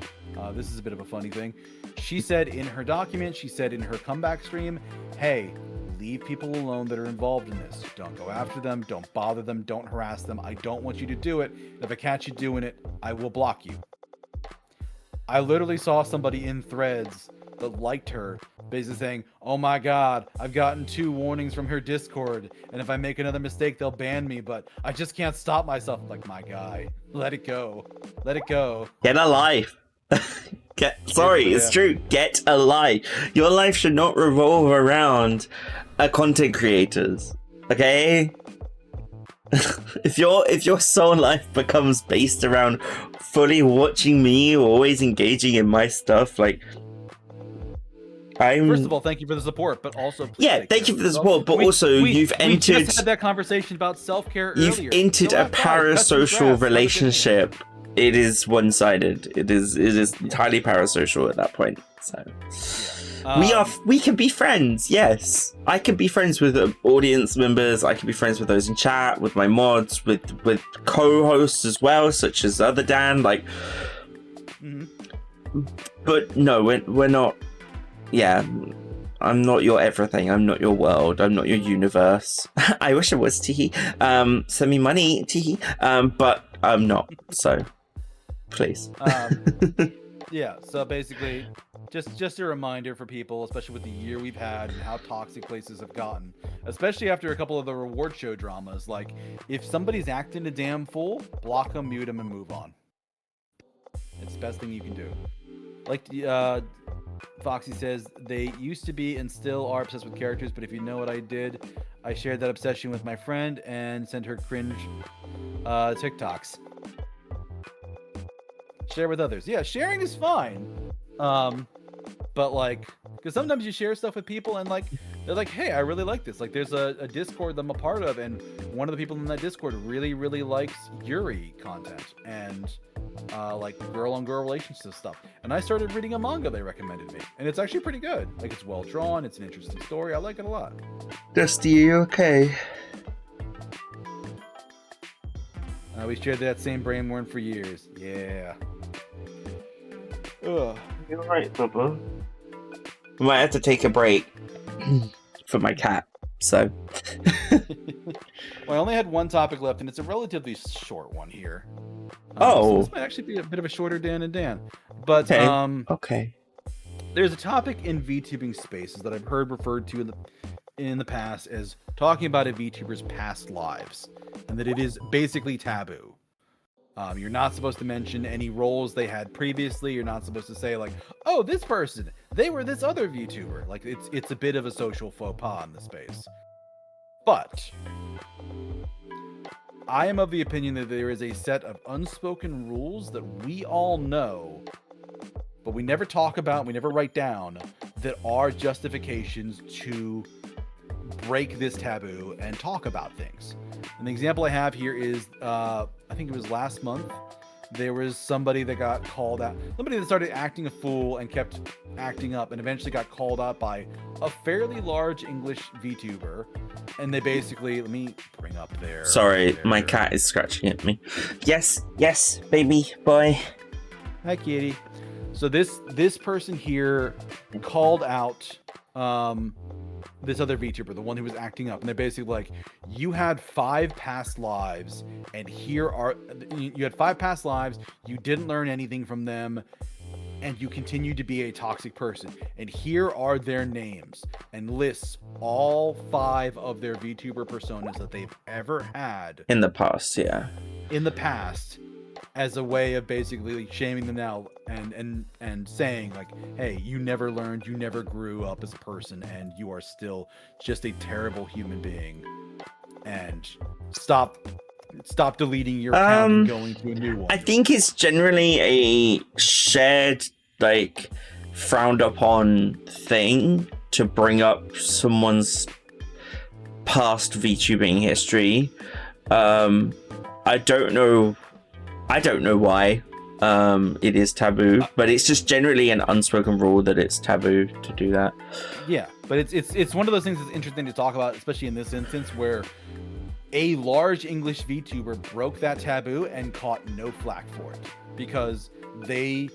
this is a bit of a funny thing. She said in her document, she said in her comeback stream, hey, leave people alone that are involved in this. Don't go after them. Don't bother them. Don't harass them. I don't want you to do it. If I catch you doing it, I will block you. I literally saw somebody in threads that liked her basically saying, oh my god, I've gotten 2 warnings from her Discord, and if I make another mistake, they'll ban me, but I just can't stop myself. I'm like, my guy, let it go. Let it go. Get a life. It's true. Get a life. Your life should not revolve around content creators. Okay? if your soul life becomes based around fully watching me or always engaging in my stuff, like, First of all, thank you for the support, but also thank you for the support, but you've entered. We just had that conversation about self-care earlier. You've entered a parasocial relationship. It is one-sided. It is entirely parasocial at that point. So we can be friends. Yes, I can be friends with audience members. I can be friends with those in chat, with my mods, with co-hosts as well, such as other Dan. Like, but no, we're not. Yeah, I'm not your everything. I'm not your world. I'm not your universe. I wish I was, teehee. Send me money, teehee. But I'm not. So, please. Yeah. So basically, just a reminder for people, especially with the year we've had and how toxic places have gotten, especially after a couple of the reward show dramas. Like, if somebody's acting a damn fool, block them, mute them, and move on. It's the best thing you can do. Like, Foxy says, they used to be and still are obsessed with characters, but if you know what I did, I shared that obsession with my friend and sent her cringe TikToks. Share with others. Yeah, sharing is fine. But like, Because sometimes you share stuff with people and like they're like, hey, I really like this. Like there's a Discord that I'm a part of, and one of the people in that Discord really likes Yuri content and like girl on girl relationship stuff. And I started reading a manga they recommended me, and it's actually pretty good. Like it's well drawn, it's an interesting story. I like it a lot. Dusty, are you okay? We shared that same brain worm for years. Yeah. Ugh. You're right, Bubba. I might have to take a break for my cat, so. Well, I only had one topic left, and it's a relatively short one here. So this might actually be a bit of a shorter Dan and Dan. But, okay. There's a topic in VTubing spaces that I've heard referred to in the past as talking about a VTuber's past lives, and that it is basically taboo. You're not supposed to mention any roles they had previously. You're not supposed to say like, oh, this person, they were this other VTuber. Like it's a bit of a social faux pas in the space. But I am of the opinion that there is a set of unspoken rules that we all know, but we never talk about, we never write down, that are justifications to break this taboo and talk about things. And the example I have here is, I think it was last month, there was somebody that got called out, somebody that started acting a fool and kept acting up and eventually got called out by a fairly large English VTuber. And they basically, let me bring up their... Sorry, my cat is scratching at me. Yes, baby boy. Hi, kitty. So this person here called out this other VTuber, the one who was acting up, and they're basically like, you had 5 past lives, and you had 5 past lives, you didn't learn anything from them, and you continue to be a toxic person, and here are their names, and lists all 5 of their VTuber personas that they've ever had in the past, as a way of basically shaming them now and saying like, hey, you never learned, you never grew up as a person, and you are still just a terrible human being, and stop deleting your account and going to a new one. I think it's generally a shared, like, frowned upon thing to bring up someone's past VTubing history. I don't know why it is taboo, but it's just generally an unspoken rule that it's taboo to do that. Yeah, but it's one of those things that's interesting to talk about, especially in this instance where a large English VTuber broke that taboo and caught no flack for it because they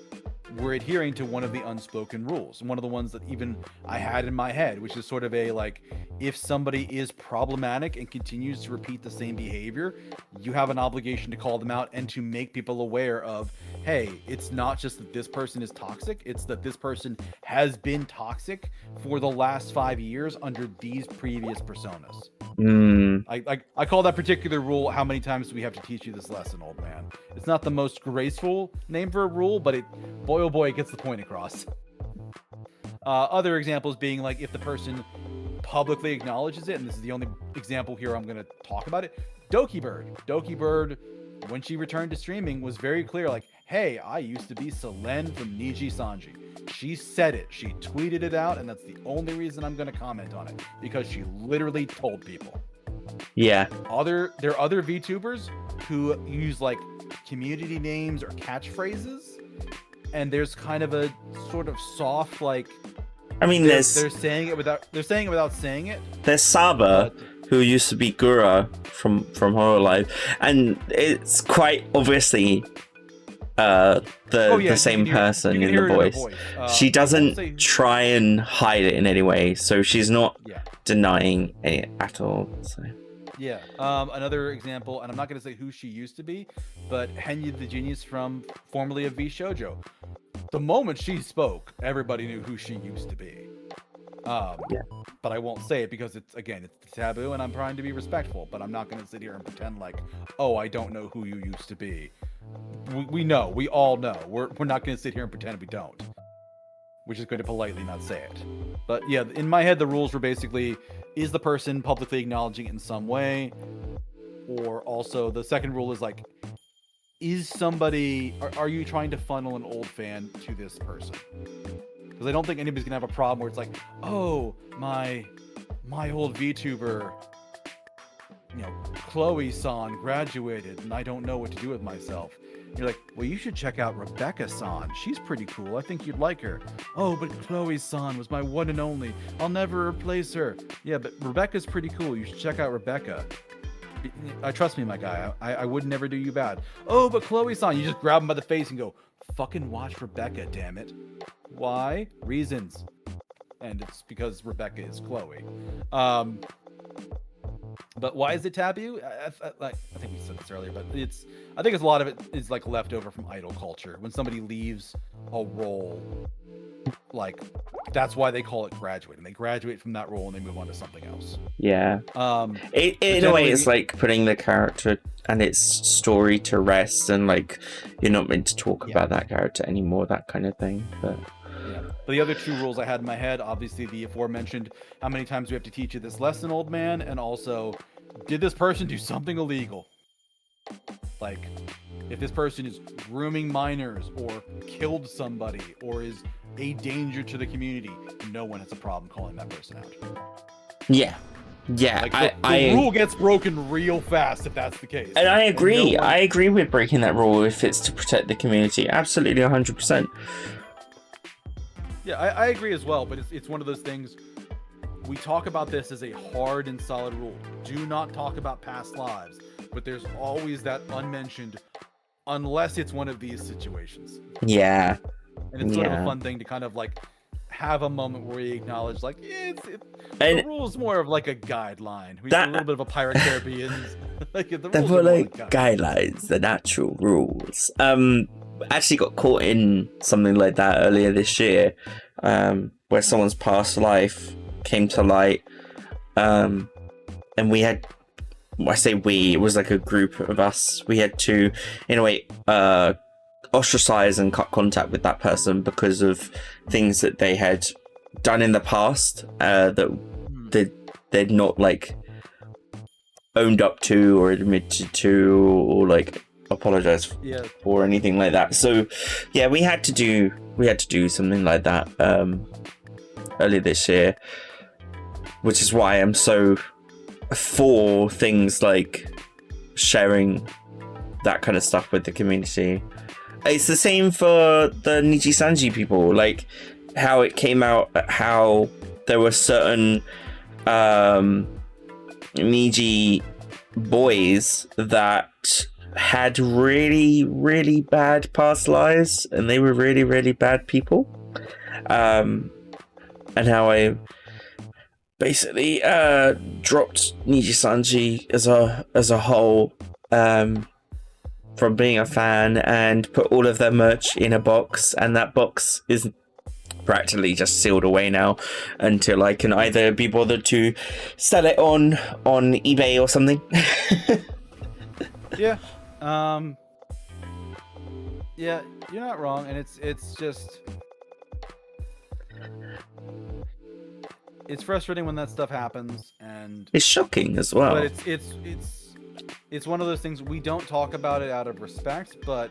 were adhering to one of the unspoken rules, one of the ones that even I had in my head, which is sort of a like, if somebody is problematic and continues to repeat the same behavior, you have an obligation to call them out and to make people aware of, hey, it's not just that this person is toxic, it's that this person has been toxic for the last 5 years under these previous personas. I call that particular rule, how many times do we have to teach you this lesson, old man? It's not the most graceful name for a rule, but boy oh boy, it gets the point across. Other examples being like, if the person publicly acknowledges it, and this is the only example here I'm going to talk about it, Doki Bird, when she returned to streaming, was very clear, like, hey, I used to be Selene from Niji Sanji. She said it. She tweeted it out, and that's the only reason I'm going to comment on it, because she literally told people. Yeah. There are other VTubers who use like community names or catchphrases, and there's kind of a sort of soft like. I mean, they're saying it without saying it. There's Saba, who used to be Gura from Horror Live, and it's quite obviously the same person in the voice. She doesn't try and hide it in any way, so she's not denying it at all. So. Yeah. Another example, and I'm not going to say who she used to be, but Henya the Genius from formerly of V Shoujo. The moment she spoke, everybody knew who she used to be. But I won't say it because it's taboo, and I'm trying to be respectful. But I'm not going to sit here and pretend like, oh, I don't know who you used to be. We know. We all know. We're not going to sit here and pretend we don't. We're just going to politely not say it. But yeah, in my head, the rules were basically, is the person publicly acknowledging it in some way? Or also, the second rule is like, are you trying to funnel an old fan to this person? because I don't think anybody's gonna have a problem where it's like, oh, my old VTuber, Chloe-san graduated and I don't know what to do with myself. You're like, well, you should check out Rebecca-san. She's pretty cool. I think you'd like her. Oh, but Chloe-san was my one and only. I'll never replace her. Yeah, but Rebecca's pretty cool. You should check out Rebecca. Trust me, my guy. I would never do you bad. Oh, but Chloe-san, you just grab him by the face and go, fucking watch Rebecca, damn it. Why? Reasons. And it's because Rebecca is Chloe. But why is it taboo? I think we said this earlier, but I think a lot of it is like leftover from idol culture. When somebody leaves a role, like that's why they call it graduating. They graduate from that role and they move on to something else. Yeah. In a way, it's like putting the character and its story to rest, and like you're not meant to talk about that character anymore, that kind of thing. But the other two rules I had in my head, obviously the aforementioned, how many times do we have to teach you this lesson, old man? And also, did this person do something illegal? Like, if this person is grooming minors or killed somebody or is a danger to the community, no one has a problem calling that person out. Yeah. Like, the rule gets broken real fast if that's the case. And I agree. I agree with breaking that rule if it's to protect the community. Absolutely, 100%. Yeah, I agree as well, but it's one of those things, we talk about this as a hard and solid rule. Do not talk about past lives, but there's always that unmentioned, unless it's one of these situations. Yeah. And it's sort of a fun thing to kind of like have a moment where we acknowledge, like, the rule is more of like a guideline. We do a little bit of a Pirate Caribbean. Like, the rules are like guidelines, the natural rules. Actually got caught in something like that earlier this year, where someone's past life came to light, and we had, I say we, it was like a group of us, we had to, in a way, ostracize and cut contact with that person because of things that they had done in the past that they'd not like owned up to or admitted to or like apologize for or anything like that. So yeah, we had to do something like that earlier this year, which is why I'm so for things like sharing that kind of stuff with the community. It's the same for the Niji Sanji people, like how it came out, how there were certain Niji boys that had really, really bad past lives, and they were really, really bad people. And how I basically dropped Niji Sanji as a whole from being a fan, and put all of their merch in a box, and that box is practically just sealed away now until I can either be bothered to sell it on eBay or something. Yeah. Yeah, you're not wrong, and it's just, it's frustrating when that stuff happens, and it's shocking as well. But it's one of those things, we don't talk about it out of respect, but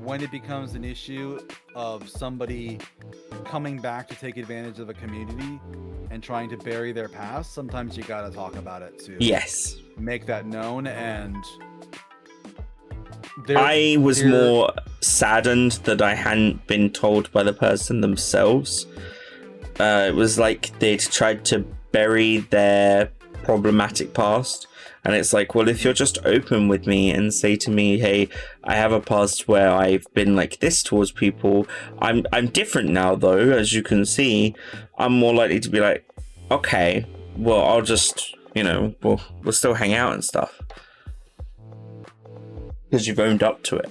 when it becomes an issue of somebody coming back to take advantage of a community and trying to bury their past, sometimes you gotta talk about it to make that known. And I was more saddened that I hadn't been told by the person themselves. It was like they'd tried to bury their problematic past. And it's like, well, if you're just open with me and say to me, hey, I have a past where I've been like this towards people. I'm different now, though, as you can see. I'm more likely to be like, okay, well, I'll just, we'll still hang out and stuff. Because you've owned up to it.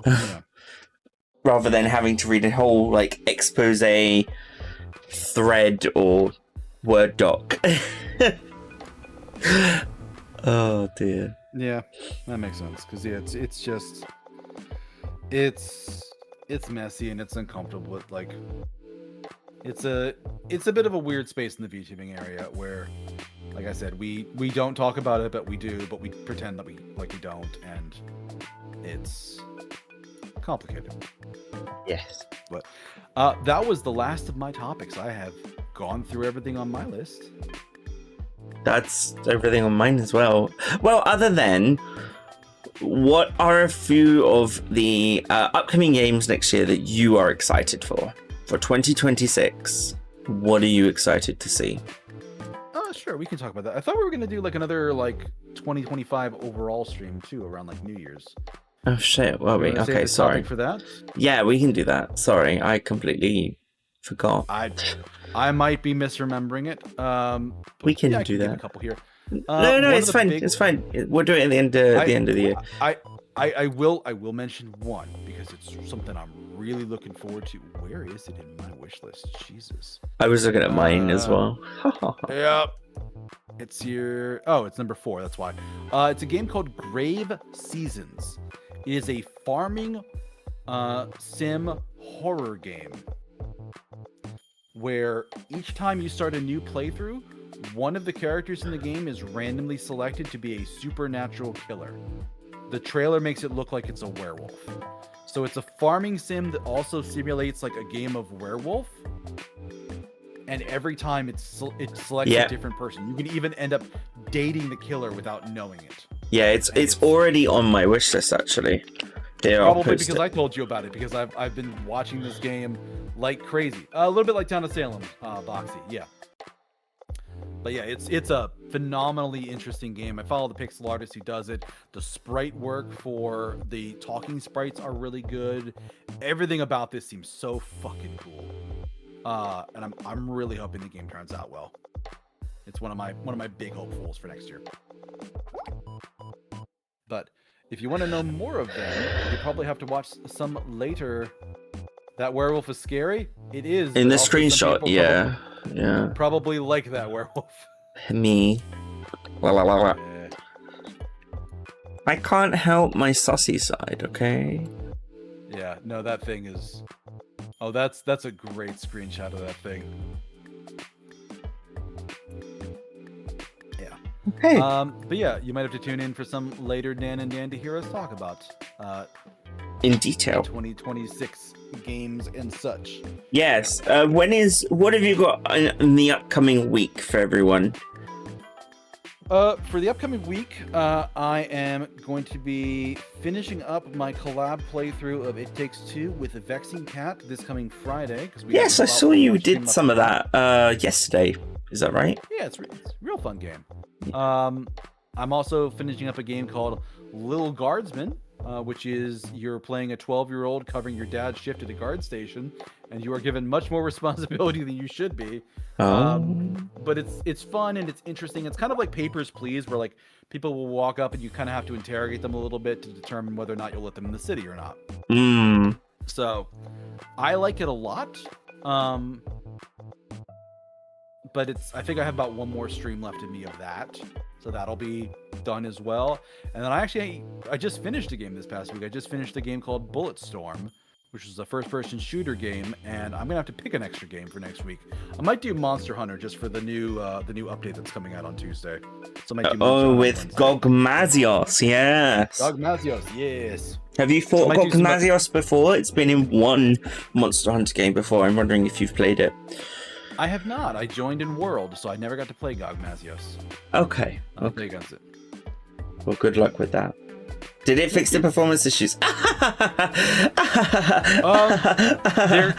Yeah. Rather than having to read a whole, like, expose thread or Word doc. Oh dear. Yeah, that makes sense. Because it's just, it's messy and it's uncomfortable. Like, it's a bit of a weird space in the VTubing area where, like I said, we don't talk about it, but we do, but we pretend that we don't, and it's complicated. Yes. But that was the last of my topics. I have gone through everything on my list. That's everything on mine as well. Well, other than, what are a few of the upcoming games next year that you are excited for 2026? What are you excited to see? Sure, we can talk about that. I thought we were gonna do like another like 2025 overall stream too around like New Year's. Oh shit, were we? Okay, sorry. For that? Yeah, we can do that. Sorry, I completely forgot. I might be misremembering it. We can do give that. a couple here. No, it's fine. It's fine. We'll do it at the end of the year. I will mention one because it's something I'm really looking forward to. Where is it in my wish list? Jesus. I was looking at mine as well. Yep. It's it's number 4. That's why. It's a game called Grave Seasons. It is a farming sim horror game where each time you start a new playthrough, one of the characters in the game is randomly selected to be a supernatural killer. The trailer makes it look like it's a werewolf. So it's a farming sim that also simulates like a game of werewolf. And every time it selects a different person. You can even end up dating the killer without knowing it. Yeah, it's already on my wish list actually. Probably because I told you about it, because I've been watching this game like crazy. A little bit like Town of Salem, Boxy, yeah. But yeah, it's a phenomenally interesting game. I follow the pixel artist who does it. The sprite work for the talking sprites are really good. Everything about this seems so fucking cool. And I'm really hoping the game turns out well. It's one of my big hopefuls for next year. But if you want to know more of them, you probably have to watch some later. That werewolf is scary. It is. In the screenshot, yeah. Probably like that werewolf. Me. La. Yeah. I can't help my sussy side, okay? Yeah, no, that thing is... Oh, that's a great screenshot of that thing. Yeah. Okay. But yeah, you might have to tune in for some later Dan and Dan to hear us talk about in detail 2026 games and such. Yes. What have you got in the upcoming week for everyone? For the upcoming week, I am going to be finishing up my collab playthrough of It Takes Two with a Vexing Cat this coming Friday. Yes, I saw you did some of that yesterday. Is that right? Yeah, it's a real fun game. I'm also finishing up a game called Little Guardsman, which is you're playing a 12-year-old covering your dad's shift at a guard station, and you are given much more responsibility than you should be. But it's fun and it's interesting. It's kind of like Papers, Please, where like people will walk up and you kind of have to interrogate them a little bit to determine whether or not you'll let them in the city or not. So I like it a lot. But I think I have about one more stream left in me of that. So that'll be done as well. And then I just finished a game this past week. I just finished a game called Bulletstorm, which is a first-person shooter game, and I'm gonna have to pick an extra game for next week. I might do Monster Hunter just for the new update that's coming out on Tuesday. So I might do with Gogmazios, yes. Gogmazios, yes. Have you fought Gogmazios before? It's been in one Monster Hunter game before. I'm wondering if you've played it. I have not. I joined in World, so I never got to play Gogmazios. Okay. I'll play against it. Well, good luck with that. Did it fix the performance issues?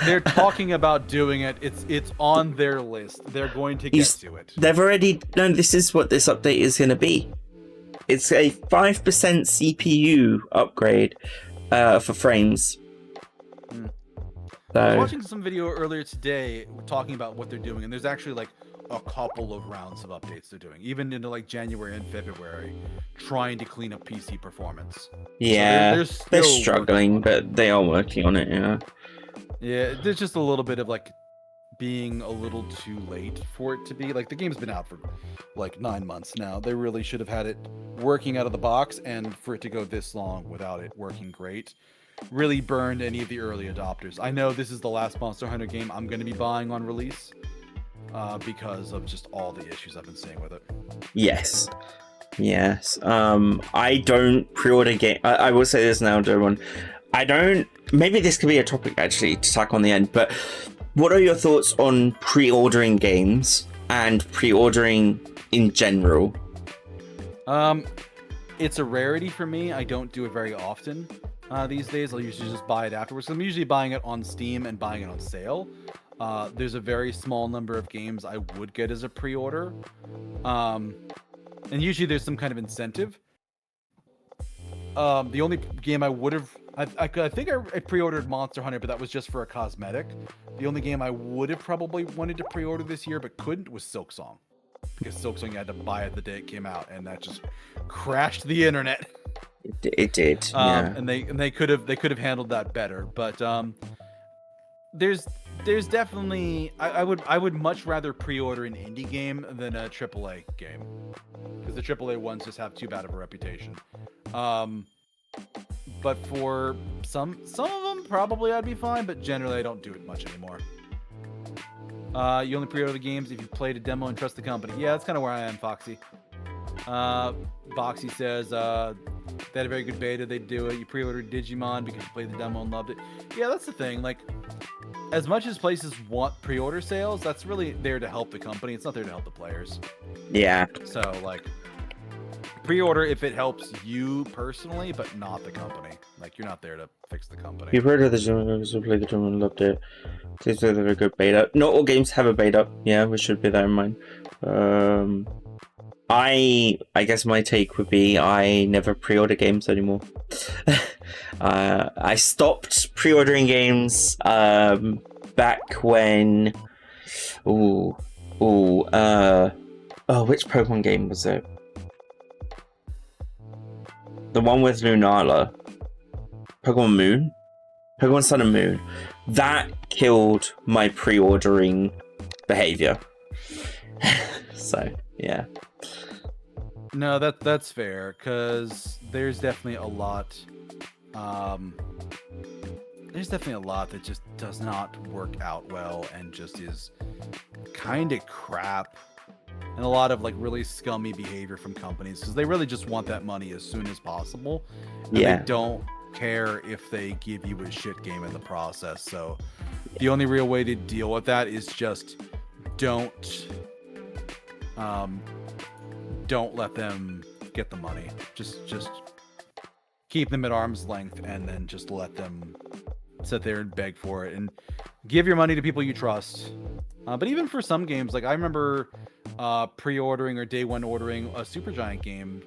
They're talking about doing it. It's on their list. They're going to get to it. They've already... No, this is what this update is going to be. It's a 5% CPU upgrade for frames. So... I was watching some video earlier today talking about what they're doing, and there's actually like a couple of rounds of updates they're doing, even into like January and February, trying to clean up PC performance. Yeah, so they're struggling, but they are working on it. Yeah, there's just a little bit of like being a little too late for it to be like the game's been out for like 9 months now. They really should have had it working out of the box, and for it to go this long without it working great really burned any of the early adopters. I know this is the last Monster Hunter game I'm going to be buying on release. Because of just all the issues I've been seeing with it. Yes. I don't pre-order game. I will say this now to everyone. I don't. Maybe this could be a topic actually to tack on the end. But what are your thoughts on pre-ordering games and pre-ordering in general? It's a rarity for me. I don't do it very often these days. I'll usually just buy it afterwards. I'm usually buying it on Steam and buying it on sale. There's a very small number of games I would get as a pre-order. And usually there's some kind of incentive. The only game I would have... I think I pre-ordered Monster Hunter, but that was just for a cosmetic. The only game I would have probably wanted to pre-order this year but couldn't was Silksong. Because Silksong you had to buy it the day it came out, and that just crashed the internet. It did. Yeah. And they could have handled that better. But there's definitely I would much rather pre-order an indie game than a AAA game, because the AAA ones just have too bad of a reputation. But for some of them, probably I'd be fine. But generally, I don't do it much anymore. You only pre-order the games if you played a demo and trust the company. Yeah, that's kind of where I am, Foxy. Boxy says they had a very good beta. They'd do it. You pre-ordered Digimon because you played the demo and loved it. Yeah, that's the thing. Like, as much as places want pre-order sales, that's really there to help the company. It's not there to help the players. Yeah. So, like, pre-order if it helps you personally, but not the company. Like, you're not there to fix the company. You've heard of the games, played the demo and loved it. Seems like they're a good beta. Not all games have a beta. Yeah, we should bear that in mind. I guess my take would be I never pre-order games anymore. I stopped pre-ordering games back when... which Pokemon game was it? The one with Lunala. Pokemon Moon? Pokemon Sun and Moon. That killed my pre-ordering behavior. So, yeah. No, that's fair, because there's definitely a lot. There's definitely a lot that just does not work out well and just is kind of crap. And a lot of like really scummy behavior from companies, because they really just want that money as soon as possible. And Yeah. they don't care if they give you a shit game in the process. So the only real way to deal with that is just don't let them get the money. Just keep them at arm's length, and then just let them sit there and beg for it, and give your money to people you trust. But even for some games, like I remember pre-ordering or day one ordering a Supergiant game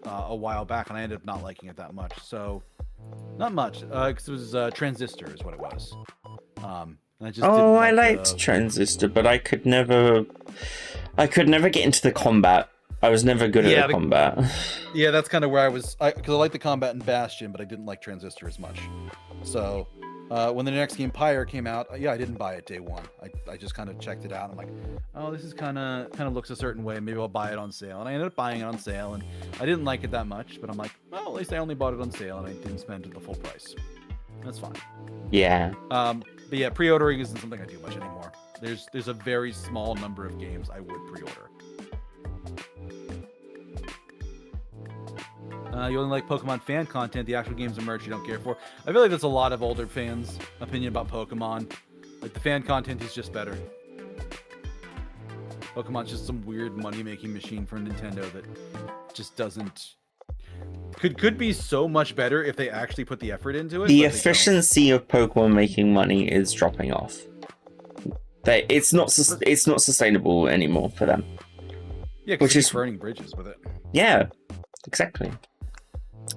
a while back, and I ended up not liking it that much. So not much, because it was Transistor is what it was. And I just didn't I like liked Transistor, but I could never get into the combat. I was never good at the combat. Yeah, that's kind of where I was, because I liked the combat in Bastion, but I didn't like Transistor as much. So when the next game, Pyre, came out, I didn't buy it day one. I just kind of checked it out. I'm like, oh, this is kind of looks a certain way. Maybe I'll buy it on sale. And I ended up buying it on sale, and I didn't like it that much. But I'm like, well, at least I only bought it on sale, and I didn't spend the full price. That's fine. Yeah. But yeah, pre-ordering isn't something I do much anymore. There's a very small number of games I would pre-order. You only like Pokemon fan content, the actual games and merch you don't care for. I feel like that's a lot of older fans' opinion about Pokemon. Like, the fan content is just better. Pokemon's just some weird money-making machine for Nintendo that just doesn't... Could be so much better if they actually put the effort into it. The efficiency of Pokemon making money is dropping off. It's not sustainable anymore for them. Yeah, because it's burning bridges with it. Yeah, exactly.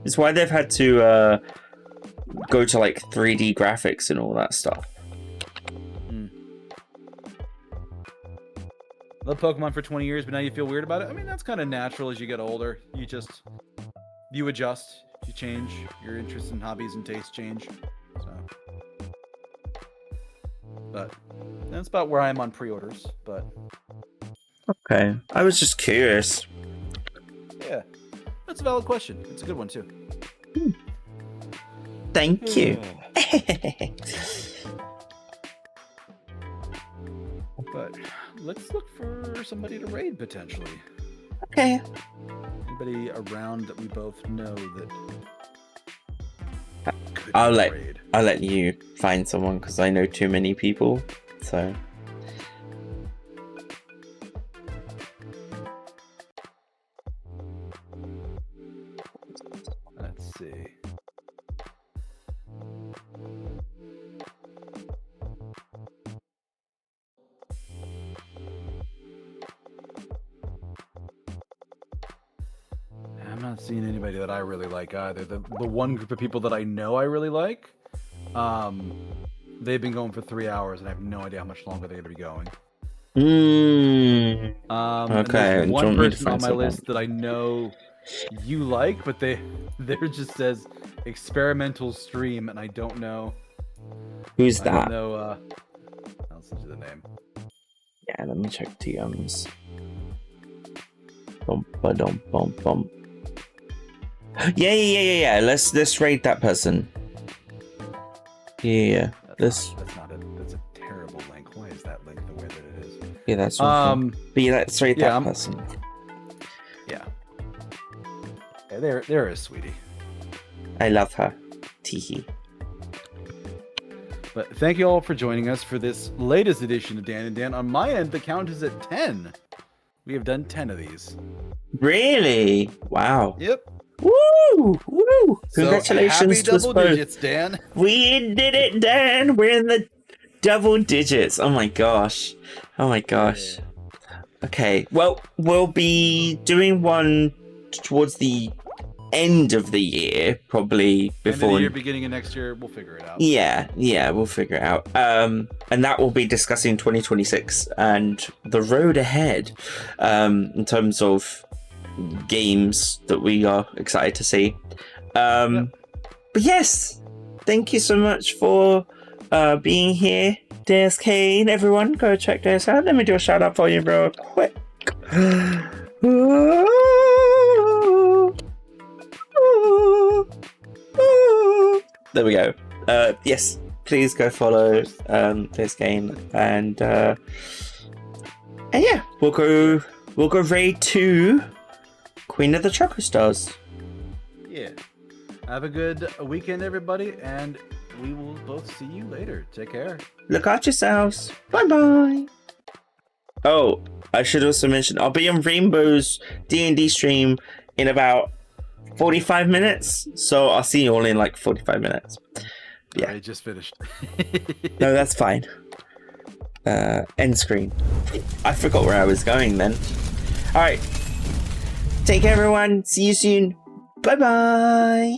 It's why they've had to go to like 3D graphics and all that stuff. Love Pokemon for 20 years, but now you feel weird about it. I mean, that's kind of natural as you get older. You adjust, you change, your interests and hobbies and tastes change. So, but that's about where I am on pre-orders. But okay, I was just curious. Yeah, that's a valid question. It's a good one too. Thank you. But let's look for somebody to raid potentially. Okay. Anybody around that we both know that pick a raid. I'll let you find someone because I know too many people. So. Let's see. I'm not seeing anybody that I really like either. The one group of people that I know I really like, they've been going for 3 hours, and I have no idea how much longer they're going to be going. Okay. And there's one person on my list that I know you like, but there just says experimental stream, and I don't know. Who's that? I don't know. I'll send you the name. Yeah, let me check TMs. Bum, ba-dum, bum, bum. Yeah. Let's rate that person. Yeah. That's not it. That's a terrible link. Why is that link the way that it is? Yeah, that's awful. But yeah, let's rate that person. Yeah. There is sweetie. I love her. Teehee. But thank you all for joining us for this latest edition of Dan and Dan. On my end, the count is at 10. We have done 10 of these. Really? Wow. Yep. Woo! Woo! Congratulations so, to us double both. digits, Dan. We did it, Dan. We're in the double digits. Oh my gosh. Yeah. Okay. Well, we'll be doing one towards the end of the year, probably before. End of the year, beginning of next year, we'll figure it out. Yeah, we'll figure it out. And that will be discussing 2026 and the road ahead, in terms of games that we are excited to see. But yes, thank you so much for being here, Deus Kane. Everyone, go check Deus out. Let me do a shout out for you real quick. There we go. Yes, please go follow Deus Kane, and yeah, we'll go raid 2 Queen of the Choco Stars. Yeah. Have a good weekend, everybody, and we will both see you later. Take care. Look out yourselves. Bye-bye. Oh, I should also mention, I'll be on Rainbow's D&D stream in about 45 minutes. So I'll see you all in like 45 minutes. Yeah. I just finished. No, that's fine. End screen. I forgot where I was going then. All right. Take care, everyone. See you soon. Bye-bye.